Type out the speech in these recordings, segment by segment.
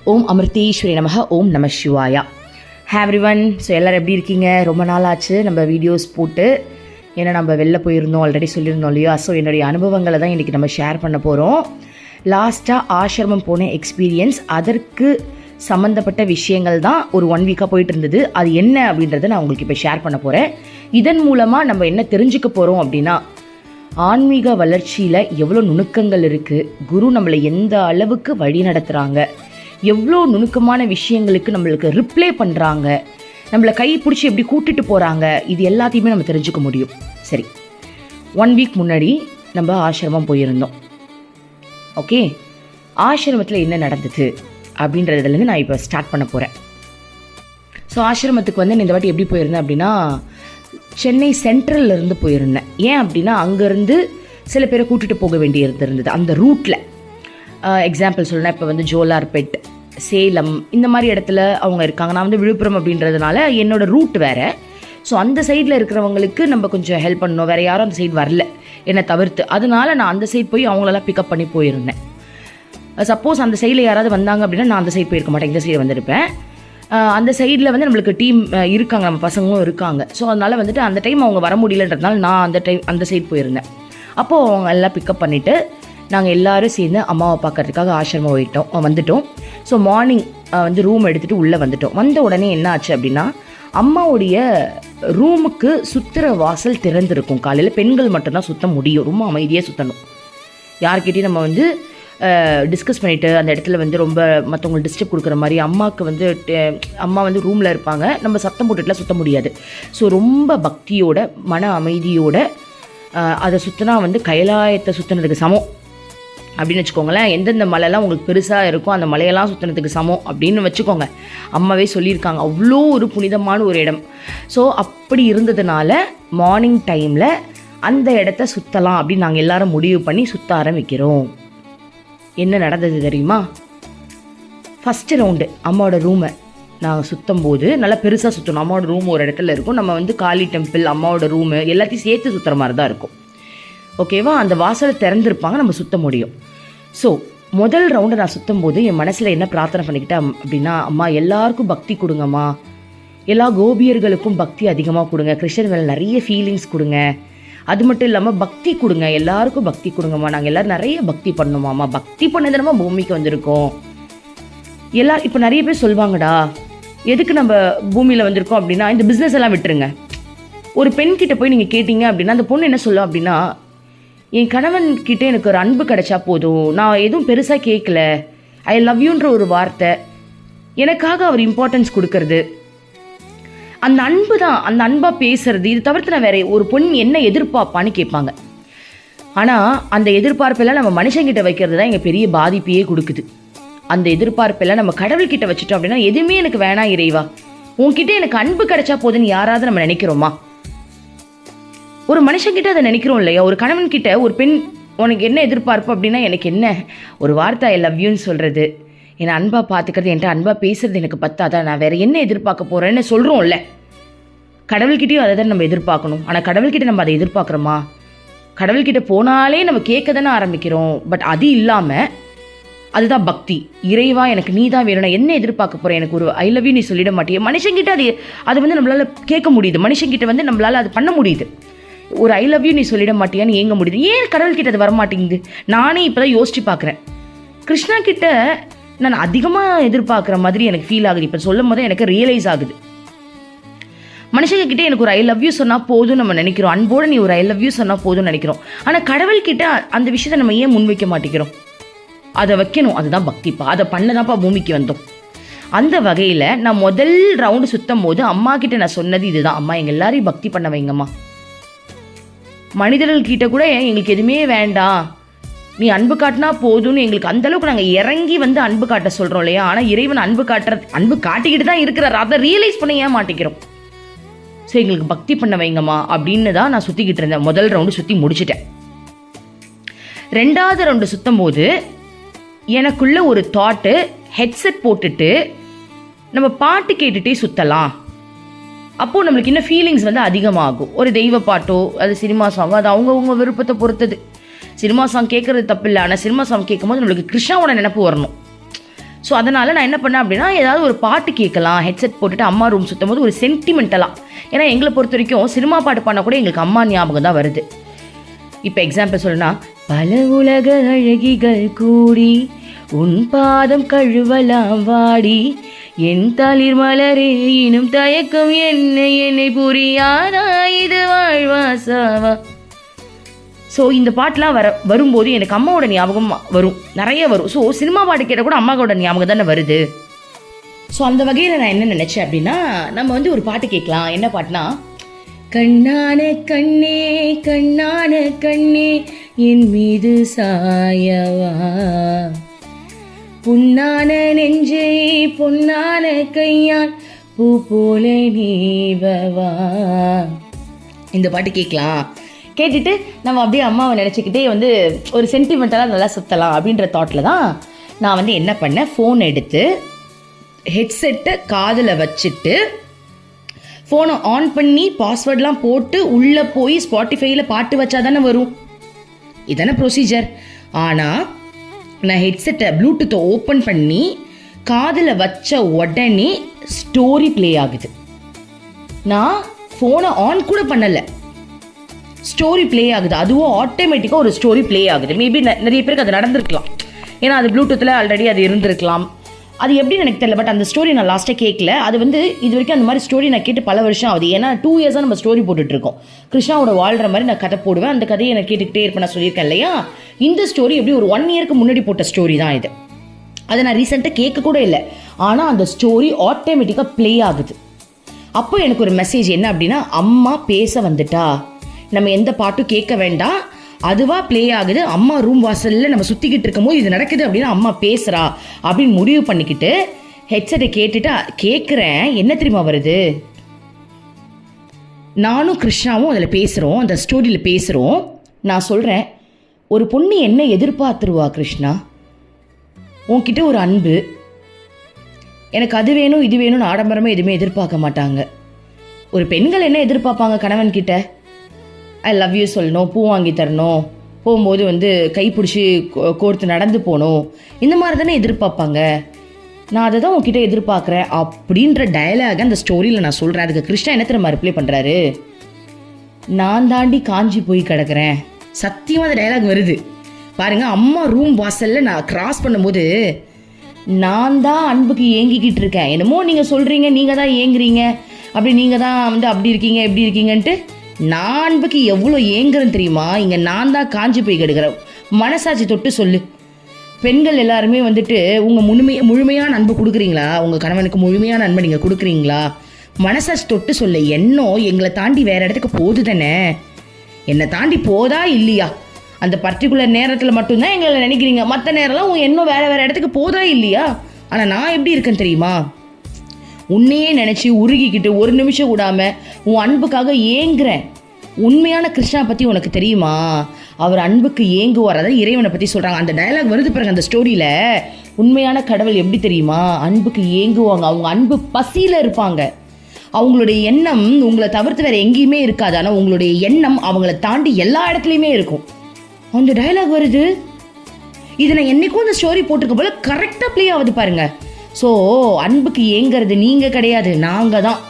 ஓம் அமிர்தேஸ்வரி நமக. ஓம் நம சிவாயா. Everyone. So எல்லோரும் எப்படி இருக்கீங்க? ரொம்ப நாள் ஆச்சு நம்ம வீடியோஸ் போட்டு. ஏன்னா நம்ம வெளில போயிருந்தோம், ஆல்ரெடி சொல்லியிருந்தோம் இல்லையா? ஸோ என்னுடைய அனுபவங்களை தான் இன்றைக்கி நம்ம ஷேர் பண்ண போகிறோம். லாஸ்ட்டாக ஆசிரமம் போன எக்ஸ்பீரியன்ஸ், அதற்கு சம்மந்தப்பட்ட விஷயங்கள் தான் ஒரு 1 வீக்காக போயிட்டு இருந்தது. அது என்ன அப்படின்றத நான் உங்களுக்கு இப்போ ஷேர் பண்ண போகிறேன். இதன் மூலமாக நம்ம என்ன தெரிஞ்சுக்க போகிறோம் அப்படின்னா, ஆன்மீக வளர்ச்சியில் எவ்வளோ நுணுக்கங்கள் இருக்குது, குரு நம்மளை எந்த அளவுக்கு வழி நடத்துகிறாங்க, எவ்வளோ நுணுக்கமான விஷயங்களுக்கு நம்மளுக்கு ரிப்ளை பண்ணுறாங்க, நம்மளை கை பிடிச்சி எப்படி கூட்டிகிட்டு போகிறாங்க, இது எல்லாத்தையுமே நம்ம தெரிஞ்சுக்க முடியும். சரி, 1 வீக் முன்னாடி நம்ம ஆசிரமம் போயிருந்தோம். ஓகே, ஆசிரமத்தில் என்ன நடந்தது அப்படின்றதுலேருந்து நான் இப்போ ஸ்டார்ட் பண்ண போகிறேன். ஸோ ஆசிரமத்துக்கு வந்து நான் இந்த வாட்டி எப்படி போயிருந்தேன் அப்படின்னா, சென்னை சென்ட்ரல்லேருந்து போயிருந்தேன். ஏன் அப்படின்னா அங்கேருந்து சில பேரை கூட்டிகிட்டு போக வேண்டியது இருந்தது அந்த ரூட்டில். எக்ஸாம்பிள் சொல்லணும்னா, இப்போ வந்து ஜோலார்பேட், சேலம், இந்த மாதிரி இடத்துல அவங்க இருக்காங்க. நான் வந்து விழுப்புரம் அப்படின்றதுனால என்னோடய ரூட் வேறு. ஸோ அந்த சைடில் இருக்கிறவங்களுக்கு நம்ம கொஞ்சம் ஹெல்ப் பண்ணணும். வேறு யாரும் அந்த சைடு வரல என்னை தவிர்த்து. அதனால நான் அந்த சைடு போய் அவங்களெல்லாம் பிக்கப் பண்ணி போயிருந்தேன். சப்போஸ் அந்த சைடில் யாராவது வந்தாங்க அப்படின்னா நான் அந்த சைடு போயிருக்க மாட்டேன், இந்த சைடு வந்திருப்பேன். அந்த சைடில் வந்து நம்மளுக்கு டீம் இருக்காங்க, நம்ம பசங்களும் இருக்காங்க. ஸோ அதனால் வந்துட்டு அந்த டைம் அவங்க வர முடியலன்றதுனால நான் அந்த சைடு போயிருந்தேன். அப்போது அவங்க எல்லாம் பிக்கப் பண்ணிவிட்டு நாங்கள் எல்லோரும் சேர்ந்து அம்மாவை பார்க்கறதுக்காக ஆசிரமம் வந்துட்டோம். ஸோ மார்னிங் வந்து ரூம் எடுத்துகிட்டு உள்ளே வந்துட்டோம். வந்த உடனே என்ன ஆச்சு அப்படின்னா, அம்மாவுடைய ரூமுக்கு சுற்றுற வாசல் திறந்துருக்கும். காலையில் பெண்கள் மட்டும்தான் சுற்ற முடியும், ரொம்ப அமைதியாக சுற்றணும். யார்கிட்டையும் நம்ம வந்து டிஸ்கஸ் பண்ணிவிட்டு அந்த இடத்துல வந்து ரொம்ப மற்றவங்களுக்கு டிஸ்டர்ப் கொடுக்குற மாதிரி, அம்மாவுக்கு வந்து அம்மா வந்து ரூமில் இருப்பாங்க, நம்ம சத்தம் போட்டுட்டுலாம் சுற்ற முடியாது. ஸோ ரொம்ப பக்தியோட, மன அமைதியோட அதை சுற்றினா வந்து கைலாயத்தை சுற்றினதுக்கு சமம் அப்படின்னு வச்சுக்கோங்களேன். எந்தெந்த மலையெல்லாம் உங்களுக்கு பெருசாக இருக்கும் அந்த மலையெல்லாம் சுற்றினதுக்கு சமம் அப்படின்னு வச்சுக்கோங்க. அம்மாவே சொல்லியிருக்காங்க, அவ்வளோ ஒரு புனிதமான ஒரு இடம். ஸோ அப்படி இருந்ததுனால மார்னிங் டைமில் அந்த இடத்த சுற்றலாம் அப்படின்னு நாங்கள் எல்லாரும் முடிவு பண்ணி சுற்ற ஆரம்பிக்கிறோம். என்ன நடந்தது தெரியுமா? ஃபஸ்ட்டு ரவுண்டு அம்மாவோட ரூமை நாங்கள் சுற்றும் போது நல்லா பெருசாக சுற்றணும். அம்மாவோட ரூம் ஒரு இடத்துல இருக்கும், நம்ம வந்து காளி டெம்பிள், அம்மாவோட ரூமு எல்லாத்தையும் சேர்த்து சுற்றுற மாதிரி தான் இருக்கும். ஓகேவா? அந்த வாசலை திறந்துருப்பாங்க, நம்ம சுற்ற முடியும். ஸோ முதல் ரவுண்டை நான் சுற்றும் போது என் மனசில் என்ன பிரார்த்தனை பண்ணிக்கிட்டேன் அப்படின்னா, அம்மா எல்லாருக்கும் பக்தி கொடுங்கம்மா, எல்லா கோபியர்களுக்கும் பக்தி அதிகமாக கொடுங்க, கிருஷ்ணர் மேலே நிறைய ஃபீலிங்ஸ் கொடுங்க, அது மட்டும் இல்லாமல் பக்தி கொடுங்க, எல்லாருக்கும் பக்தி கொடுங்கம்மா, நாங்கள் எல்லோரும் நிறைய பக்தி பண்ணணுமாம்மா, பக்தி பண்ணது நம்ம பூமிக்கு வந்திருக்கோம். இப்போ நிறைய பேர் சொல்லுவாங்கடா, எதுக்கு நம்ம பூமியில் வந்திருக்கோம் அப்படின்னா, இந்த பிஸ்னஸ் எல்லாம் விட்டுருங்க. ஒரு பெண்கிட்ட போய் நீங்கள் கேட்டீங்க அப்படின்னா அந்த பொண்ணு என்ன சொல்லும் அப்படின்னா, என் கணவன்கிட்ட எனக்கு ஒரு அன்பு கிடைச்சா போதும், நான் எதுவும் பெருசாக கேட்கல, ஐ லவ் யூன்ற ஒரு வார்த்தை, எனக்காக அவர் இம்பார்ட்டன்ஸ் கொடுக்கறது, அந்த அன்பு தான், அந்த அன்பாக பேசுறது, இது தவிர்த்து நான் வேற ஒரு பொண்ணு என்ன எதிர்பார்ப்பான்னு கேட்பாங்க. ஆனால் அந்த எதிர்பார்ப்பெல்லாம் நம்ம மனுஷங்கிட்ட வைக்கிறது தான் எங்கள் பெரிய பாதிப்பையே கொடுக்குது. அந்த எதிர்பார்ப்பெல்லாம் நம்ம கடவுள்கிட்ட வச்சுட்டோம் அப்படின்னா, எதுவுமே எனக்கு வேணாம் இறைவா, உன்கிட்ட எனக்கு அன்பு கிடைச்சா போதுன்னு யாராவது நம்ம நினைக்கிறோமா? ஒரு மனுஷங்கிட்ட அதை நினைக்கிறோம் இல்லையா? ஒரு கணவன் கிட்ட ஒரு பெண் உனக்கு என்ன எதிர்பார்ப்பு அப்படின்னா, எனக்கு என்ன ஒரு வார்த்தை ஐ லவ் யூன்னு சொல்கிறது, என்னை அன்பாக பார்த்துக்கிறது, என்கிட்ட அன்பாக பேசுறது எனக்கு பத்தாதான், நான் வேறு என்ன எதிர்பார்க்க போகிறேன்னு சொல்கிறோம்ல. கடவுள்கிட்டையும் அதை தான் நம்ம எதிர்பார்க்கணும். ஆனால் கடவுள்கிட்ட நம்ம அதை எதிர்பார்க்குறோமா? கடவுள்கிட்ட போனாலே நம்ம கேட்க தானே ஆரம்பிக்கிறோம். பட் அது இல்லாமல் அதுதான் பக்தி. இறைவா எனக்கு நீ தான் வேணும், நான் என்ன எதிர்பார்க்க போகிறேன், எனக்கு ஒரு ஐ லவ் யூ நீ சொல்லிட மாட்டேன். மனுஷங்கிட்ட அது வந்து நம்மளால் கேட்க முடியுது, மனுஷங்கிட்ட வந்து நம்மளால் அது பண்ண முடியுது. ஒரு ஐ லவ் யூ நீ சொல்லிட மாட்டியான்னு ஏங்க முடியுது. ஏன் கடவுள்கிட்ட அது வரமாட்டேங்குது? நானே இப்போ தான் யோசிச்சு பார்க்குறேன். கிருஷ்ணா கிட்ட நான் அதிகமாக எதிர்பார்க்குற மாதிரி எனக்கு ஃபீல் ஆகுது. இப்போ சொல்லும் போது எனக்கு ரியலைஸ் ஆகுது. மனுஷங்க கிட்டே எனக்கு ஒரு ஐ லவ் யூ சொன்னால் போதும் நம்ம நினைக்கிறோம், அன்போடு நீ ஒரு ஐ லவ் யூ சொன்னால் போதும்னு நினைக்கிறோம். ஆனால் கடவுள்கிட்ட அந்த விஷயத்தை நம்ம ஏன் முன்வைக்க மாட்டேங்கிறோம்? அதை வைக்கணும், அதுதான் பக்திப்பா, அதை பண்ணதான்ப்பா பூமிக்கு வந்தோம். அந்த வகையில் நான் முதல் ரவுண்டு சுற்றும் போது அம்மா கிட்ட நான் சொன்னது இதுதான், அம்மா எங்கள் எல்லாரையும் பக்தி பண்ண வைங்கம்மா. மனிதர்கள்கிட்ட கூட எங்களுக்கு எதுவுமே வேண்டாம், நீ அன்பு காட்டினா போதும்னு எங்களுக்கு அந்தளவுக்கு நாங்கள் இறங்கி வந்து அன்பு காட்ட சொல்கிறோம் இல்லையா? ஆனால் இறைவன் அன்பு காட்டிக்கிட்டு தான் இருக்கிறார், அதை ரியலைஸ் பண்ண ஏன் மாட்டேங்கிறோம்? ஸோ எங்களுக்கு பக்தி பண்ண வைங்கம்மா அப்படின்னு தான் நான் சுற்றிக்கிட்டு இருந்தேன். முதல் ரவுண்டு சுற்றி முடிச்சிட்டேன். 2வது ரவுண்டு சுற்றும் போது எனக்குள்ள ஒரு தாட்டு, ஹெட்செட் போட்டுட்டு நம்ம பாட்டு கேட்டுகிட்டே சுற்றலாம், அப்போது நம்மளுக்கு இன்னும் ஃபீலிங்ஸ் வந்து அதிகமாகும். ஒரு தெய்வ பாட்டோ அது சினிமா சாங்கோ, அது அவங்கவுங்க விருப்பத்தை பொறுத்தது. சினிமா சாங் கேட்குறது தப்பு இல்லை, ஆனால் சினிமா சாங் கேட்கும்போது நம்மளுக்கு கிருஷ்ணாவோட நினப்பு வரணும். ஸோ அதனால் நான் என்ன பண்ணேன் அப்படின்னா ஏதாவது ஒரு பாட்டு கேட்கலாம், ஹெட்செட் போட்டுட்டு அம்மா ரூம் சுற்றும் போது ஒரு சென்டிமெண்டலாக. ஏன்னா எங்களை பொறுத்த வரைக்கும் சினிமா பாட்டு பாடினா கூட எங்களுக்கு அம்மா ஞாபகம் தான் வருது. இப்போ எக்ஸாம்பிள் சொல்லணும்னா, பல உலக அழகிகள் கூடி உன் பாதம் கழுவலாம் வாடி, என் தளிர் மலரே இனும் தயக்கம் என்னை புரியாதா, இது வாழ்வாசாவா. ஸோ இந்த பாட்டெலாம் வரும்போது எனக்கு அம்மாவோட ஞாபகம் வரும், நிறைய வரும். ஸோ சினிமா பாட்டு கேட்டால் கூட அம்மாவோட ஞாபகம் தானே வருது. ஸோ அந்த வகையில் நான் என்ன நினச்சேன் அப்படின்னா, நம்ம வந்து ஒரு பாட்டு கேட்கலாம். என்ன பாட்டுனா, கண்ணான கண்ணே கண்ணான கண்ணே என் மீது சாயவா, புண்ணான நெஞ்சை பொன்னான கையால் பூ போல நீவவா. இந்த பாட்டு கேட்கலாம். கேட்டுட்டு நம்ம அப்படியே அம்மாவை நினச்சிக்கிட்டே வந்து ஒரு சென்டிமெண்டலாக நல்லா சுற்றலாம் அப்படின்ற தாட்டில் தான் நான் வந்து என்ன பண்ணேன், ஃபோன் எடுத்து ஹெட்செட்டை காதில் வச்சுட்டு ஃபோனை ஆன் பண்ணி பாஸ்வேர்ட்லாம் போட்டு உள்ளே போய் ஸ்பாட்டிஃபைல பாட்டு வச்சா தானே வரும். இதான ப்ரொசீஜர். ஆனால் நான் ஹெட்செட்டை ப்ளூடூத்தை ஓப்பன் பண்ணி காதில் வச்ச உடனே ஸ்டோரி ப்ளே ஆகுது. நான் ஃபோனை ஆன் கூட பண்ணலை, ஸ்டோரி ப்ளே ஆகுது. அதுவும் ஆட்டோமேட்டிக்காக ஒரு ஸ்டோரி ப்ளே ஆகுது. மேபி நிறைய பேருக்கு அது நடந்திருக்கலாம், ஏன்னா அது ப்ளூடூத்தில் ஆல்ரெடி அது இருந்திருக்கலாம். அது எப்படின்னு எனக்கு தெரியல. பட் அந்த ஸ்டோரி நான் லாஸ்ட்டாக கேட்கல. அது வந்து இது வரைக்கும் அந்த மாதிரி ஸ்டோரி நான் கேட்டு பல வருஷம் ஆகுது. ஏன்னா 2 இயர்ஸாக நம்ம ஸ்டோரி போட்டுட்ருக்கோம். கிருஷ்ணாவோட வாழ்கிற மாதிரி நான் கதை போடுவேன். அந்த கதையை நான் கேட்டுக்கிட்டே இருப்பேன். நான் சொல்லியிருக்கேன் இல்லையா, இந்த ஸ்டோரி எப்படி ஒரு 1 இயருக்கு முன்னாடி போட்ட ஸ்டோரி தான் இது. அதை நான் ரீசெண்டாக கேட்க கூட இல்லை. ஆனால் அந்த ஸ்டோரி ஆட்டோமேட்டிக்காக ப்ளே ஆகுது. அப்போ எனக்கு ஒரு மெசேஜ் என்ன அப்படின்னா, அம்மா பேச வந்துட்டா, நம்ம எந்த பாட்டும் கேட்க வேண்டாம், அதுவாக ப்ளே ஆகுது. அம்மா ரூம் வாசலில் நம்ம சுற்றிக்கிட்டு இருக்கும் போது இது நடக்குது அப்படின்னா அம்மா பேசுகிறா அப்படின்னு முடிவு பண்ணிக்கிட்டு ஹெட்செட்டை கேட்டுட்டு கேட்குறேன். என்ன தெரியுமா வருது, நானும் கிருஷ்ணாவும் அதில் பேசுகிறோம், அந்த ஸ்டோரியில் பேசுகிறோம். நான் சொல்கிறேன், ஒரு பொண்ணு என்ன எதிர்பார்த்துருவா கிருஷ்ணா, உன்கிட்ட ஒரு அன்பு, எனக்கு அது வேணும் இது வேணும்னு ஆடம்பரமாக எதுவுமே எதிர்பார்க்க மாட்டாங்க. ஒரு பெண்கள் என்ன எதிர்பார்ப்பாங்க கணவன்கிட்ட, ஐ லவ் யூ சொல்லணும், பூ வாங்கி தரணும், போகும்போது வந்து கைப்பிடிச்சி கோர்த்து நடந்து போகணும், இந்த மாதிரி தானே எதிர்பார்ப்பாங்க. நான் அதை தான் உங்ககிட்ட எதிர்பார்க்குறேன் அப்படின்ற டயலாக அந்த ஸ்டோரியில் நான் சொல்கிறேன். அதுக்கு கிருஷ்ணா என்ன தெரியுமா ரிப்ளை பண்ணுறாரு, நான் தாண்டி காஞ்சி போய் கிடக்கிறேன். சத்தியமாக அந்த டயலாக் வருது பாருங்கள். அம்மா ரூம் வாசலில் நான் கிராஸ் பண்ணும்போது, நான் தான் அன்புக்கு ஏங்கிக்கிட்டு இருக்கேன். என்னமோ நீங்கள் சொல்கிறீங்க, நீங்கள் தான் ஏங்குறீங்க, அப்படி நீங்கள் தான் வந்து அப்படி இருக்கீங்க எப்படி இருக்கீங்கன்ட்டு, நான் அன்புக்கு எவ்வளோ ஏங்குறேன்னு தெரியுமா. இங்கே நான் தான் காஞ்சி போய் கெடுக்கிறேன். மனசாட்சி தொட்டு சொல்லு. பெண்கள் எல்லாருமே வந்துட்டு உங்கள் முழுமையான அன்பு கொடுக்குறீங்களா, உங்கள் கணவனுக்கு முழுமையான அன்பை நீங்கள் கொடுக்குறீங்களா? மனசாட்சி தொட்டு சொல்ல. எண்ணம் எங்களை தாண்டி வேறு இடத்துக்கு போகுது தானே, என்னை தாண்டி போதா இல்லையா? அந்த பர்டிகுலர் நேரத்தில் மட்டும்தான் எங்களை நினைக்கிறீங்க, மற்ற நேரம்லாம் உன் எண்ணம் வேறு இடத்துக்கு போதா இல்லையா? ஆனால் நான் எப்படி இருக்கேன்னு தெரியுமா, உன்னையே நினச்சி உருகிக்கிட்டு ஒரு நிமிஷம் விடாமல் உன் அன்புக்காக ஏங்குறேன். உண்மையான கிருஷ்ணா பற்றி உனக்கு தெரியுமா, அவர் அன்புக்கு ஏங்குவார். அதாவது இறைவனை பற்றி சொல்கிறாங்க. அந்த டயலாக் வருது பாருங்க அந்த ஸ்டோரியில். உண்மையான கடவுள் எப்படி தெரியுமா, அன்புக்கு ஏங்குவாங்க. அவங்க அன்பு பசியில் இருப்பாங்க. அவங்களுடைய எண்ணம் உங்களை தவிர்த்து வேறு எங்கேயுமே இருக்காது. ஆனால் உங்களுடைய எண்ணம் அவங்கள தாண்டி எல்லா இடத்துலையுமே இருக்கும். அந்த டயலாக் வருது. இதை நான் என்றைக்கும் அந்த ஸ்டோரி போட்டிருக்க போல கரெக்டாக ப்ளே ஆகுது பாருங்க. ஸோ அன்புக்கு ஏங்கிறது நீங்கள் கிடையாது, நாங்கள் தான்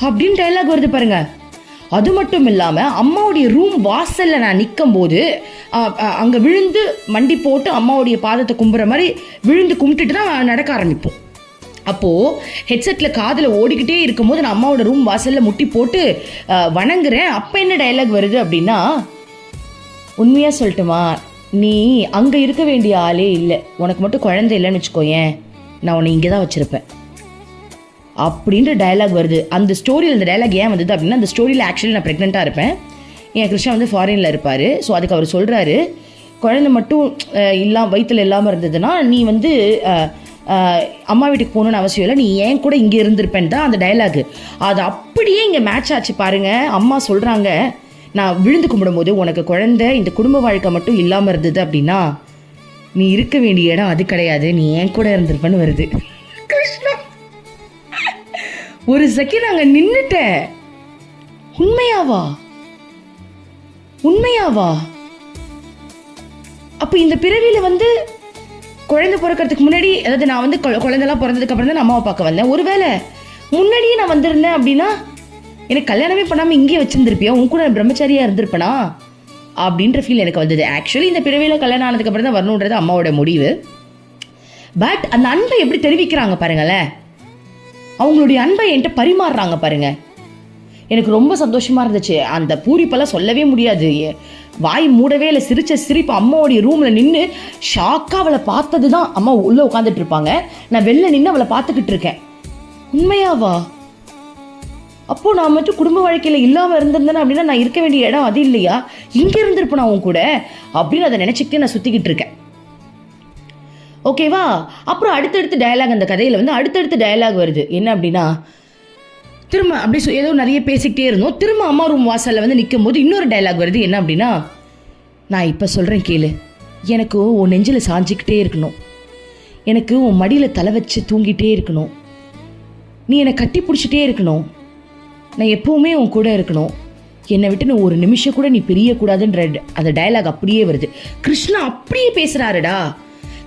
அப்படின்னு டைலாக் வருது பாருங்க. அது மட்டும் இல்லாமல் அம்மாவுடைய ரூம் வாசலில் நான் நிற்கும் போது அங்கே விழுந்து மண்டி போட்டு அம்மாவுடைய பாதத்தை கும்புற மாதிரி விழுந்து கும்பிட்டுட்டு தான் நடக்க ஆரம்பிப்போம். அப்போது ஹெட்செட்டில் காதில் ஓடிக்கிட்டே இருக்கும்போது நான் அம்மாவோட ரூம் வாசலில் முட்டி போட்டு வணங்குறேன். அப்போ என்ன டைலாக் வருது அப்படின்னா, உண்மையாக சொல்லட்டுமா, நீ அங்கே இருக்க வேண்டிய ஆளே இல்லை, உனக்கு மட்டும் குழந்தை இல்லைன்னு வச்சுக்கோயேன், நான் உன்னை இங்கே தான் வச்சுருப்பேன் அப்படின்ற டயலாக் வருது. அந்த ஸ்டோரியில் அந்த டயலாக் ஏன் வந்தது அப்படின்னா, அந்த ஸ்டோரியில் ஆக்சுவலி நான் ப்ரெக்னெண்ட்டாக இருப்பேன். என் கிருஷ்ணா வந்து ஃபாரினில் இருப்பார். ஸோ அதுக்கு அவர் சொல்கிறாரு, குழந்தை மட்டும் வயிற்றில் இல்லாமல் இருந்ததுன்னா நீ வந்து அம்மா வீட்டுக்கு போகணுன்னு அவசியம் இல்லை, நீ ஏன் கூட இங்கே இருந்திருப்பேன் தான் அந்த டயலாகு. அது அப்படியே இங்கே மேட்ச் ஆச்சு பாருங்கள். அம்மா சொல்கிறாங்க, நான் விழுந்து கும்பிடும்போது உனக்கு குழந்தை இந்த குடும்ப வாழ்க்கை மட்டும் இல்லாமல் இருந்தது அப்படின்னா நீ இருக்க வேண்டிய இடம் அது கிடையாது, நீ ஏன் கூட இருந்திருப்பேன்னு வருது. கிருஷ்ணா ஒரு செகண்ட் அங்கே நின்றுட்டேன். உண்மையாவா? அப்போ இந்த பிறவியில் வந்து குழந்தை பிறக்கிறதுக்கு முன்னாடி, அதாவது நான் வந்து குழந்தைலாம் பிறந்ததுக்கு அப்புறம் தான் நான் அம்மாவை பார்க்க வந்தேன். ஒருவேளை முன்னாடியே நான் வந்திருந்தேன் அப்படின்னா எனக்கு கல்யாணமே பண்ணாமல் இங்கேயே வச்சுருந்துருப்பியா, உன் கூட பிரம்மச்சாரியாக இருந்திருப்பேனா அப்படின்ற ஃபீல் எனக்கு வந்தது. ஆக்சுவலி இந்த பிறவியில் கல்யாணம் ஆனதுக்கப்புறம் தான் வரணுன்றது அம்மாவோட முடிவு. பட் அந்த அன்பை எப்படி தெரிவிக்கிறாங்க பாருங்களேன், அவங்களுடைய அன்பை என்கிட்ட பரிமாறுறாங்க பாருங்க. எனக்கு ரொம்ப சந்தோஷமாக இருந்துச்சு. அந்த பூரிப்பெல்லாம் சொல்லவே முடியாது. வாய் மூடவே இல்லை, சிரிச்ச சிரிப்பு. அம்மாவுடைய ரூமில் நின்று ஷாக்காக அவளை பார்த்தது தான். அம்மா உள்ளே உட்காந்துட்டு இருப்பாங்க, நான் வெளில நின்று அவளை பார்த்துக்கிட்டு இருக்கேன். உண்மையாவா? அப்போது நான் மட்டும் குடும்ப வாழ்க்கையில் இல்லாமல் இருந்திருந்தேன் அப்படின்னா நான் இருக்க வேண்டிய இடம் அது இல்லையா, இங்கே இருந்திருப்பேன் அவன் கூட அப்படின்னு அதை நினச்சிக்கிட்டே நான் சுற்றிக்கிட்டு இருக்கேன். ஓகேவா? அப்புறம் அடுத்தடுத்து டயலாக், அந்த கதையில் வந்து அடுத்தடுத்து டயலாக் வருது. என்ன அப்படின்னா, திரும்ப அப்படி ஏதோ நிறைய பேசிக்கிட்டே இருந்தோம். திரும்ப அம்மா ரூம் வாசலில் வந்து நிற்கும் போது இன்னொரு டைலாக் வருது. என்ன அப்படின்னா, நான் இப்போ சொல்கிறேன் கேளு, எனக்கு உன் நெஞ்சில் சாஞ்சிக்கிட்டே இருக்கணும், எனக்கு உன் மடியில் தலை வச்சு தூங்கிட்டே இருக்கணும், நீ என்னை கட்டி பிடிச்சிட்டே இருக்கணும், நான் எப்போவுமே உன் கூட இருக்கணும், என்னை விட்டு நீ ஒரு நிமிஷம் கூட நீ பிரியக்கூடாதுன்ற அந்த டைலாக் அப்படியே வருது. கிருஷ்ணா அப்படியே பேசுகிறாருடா.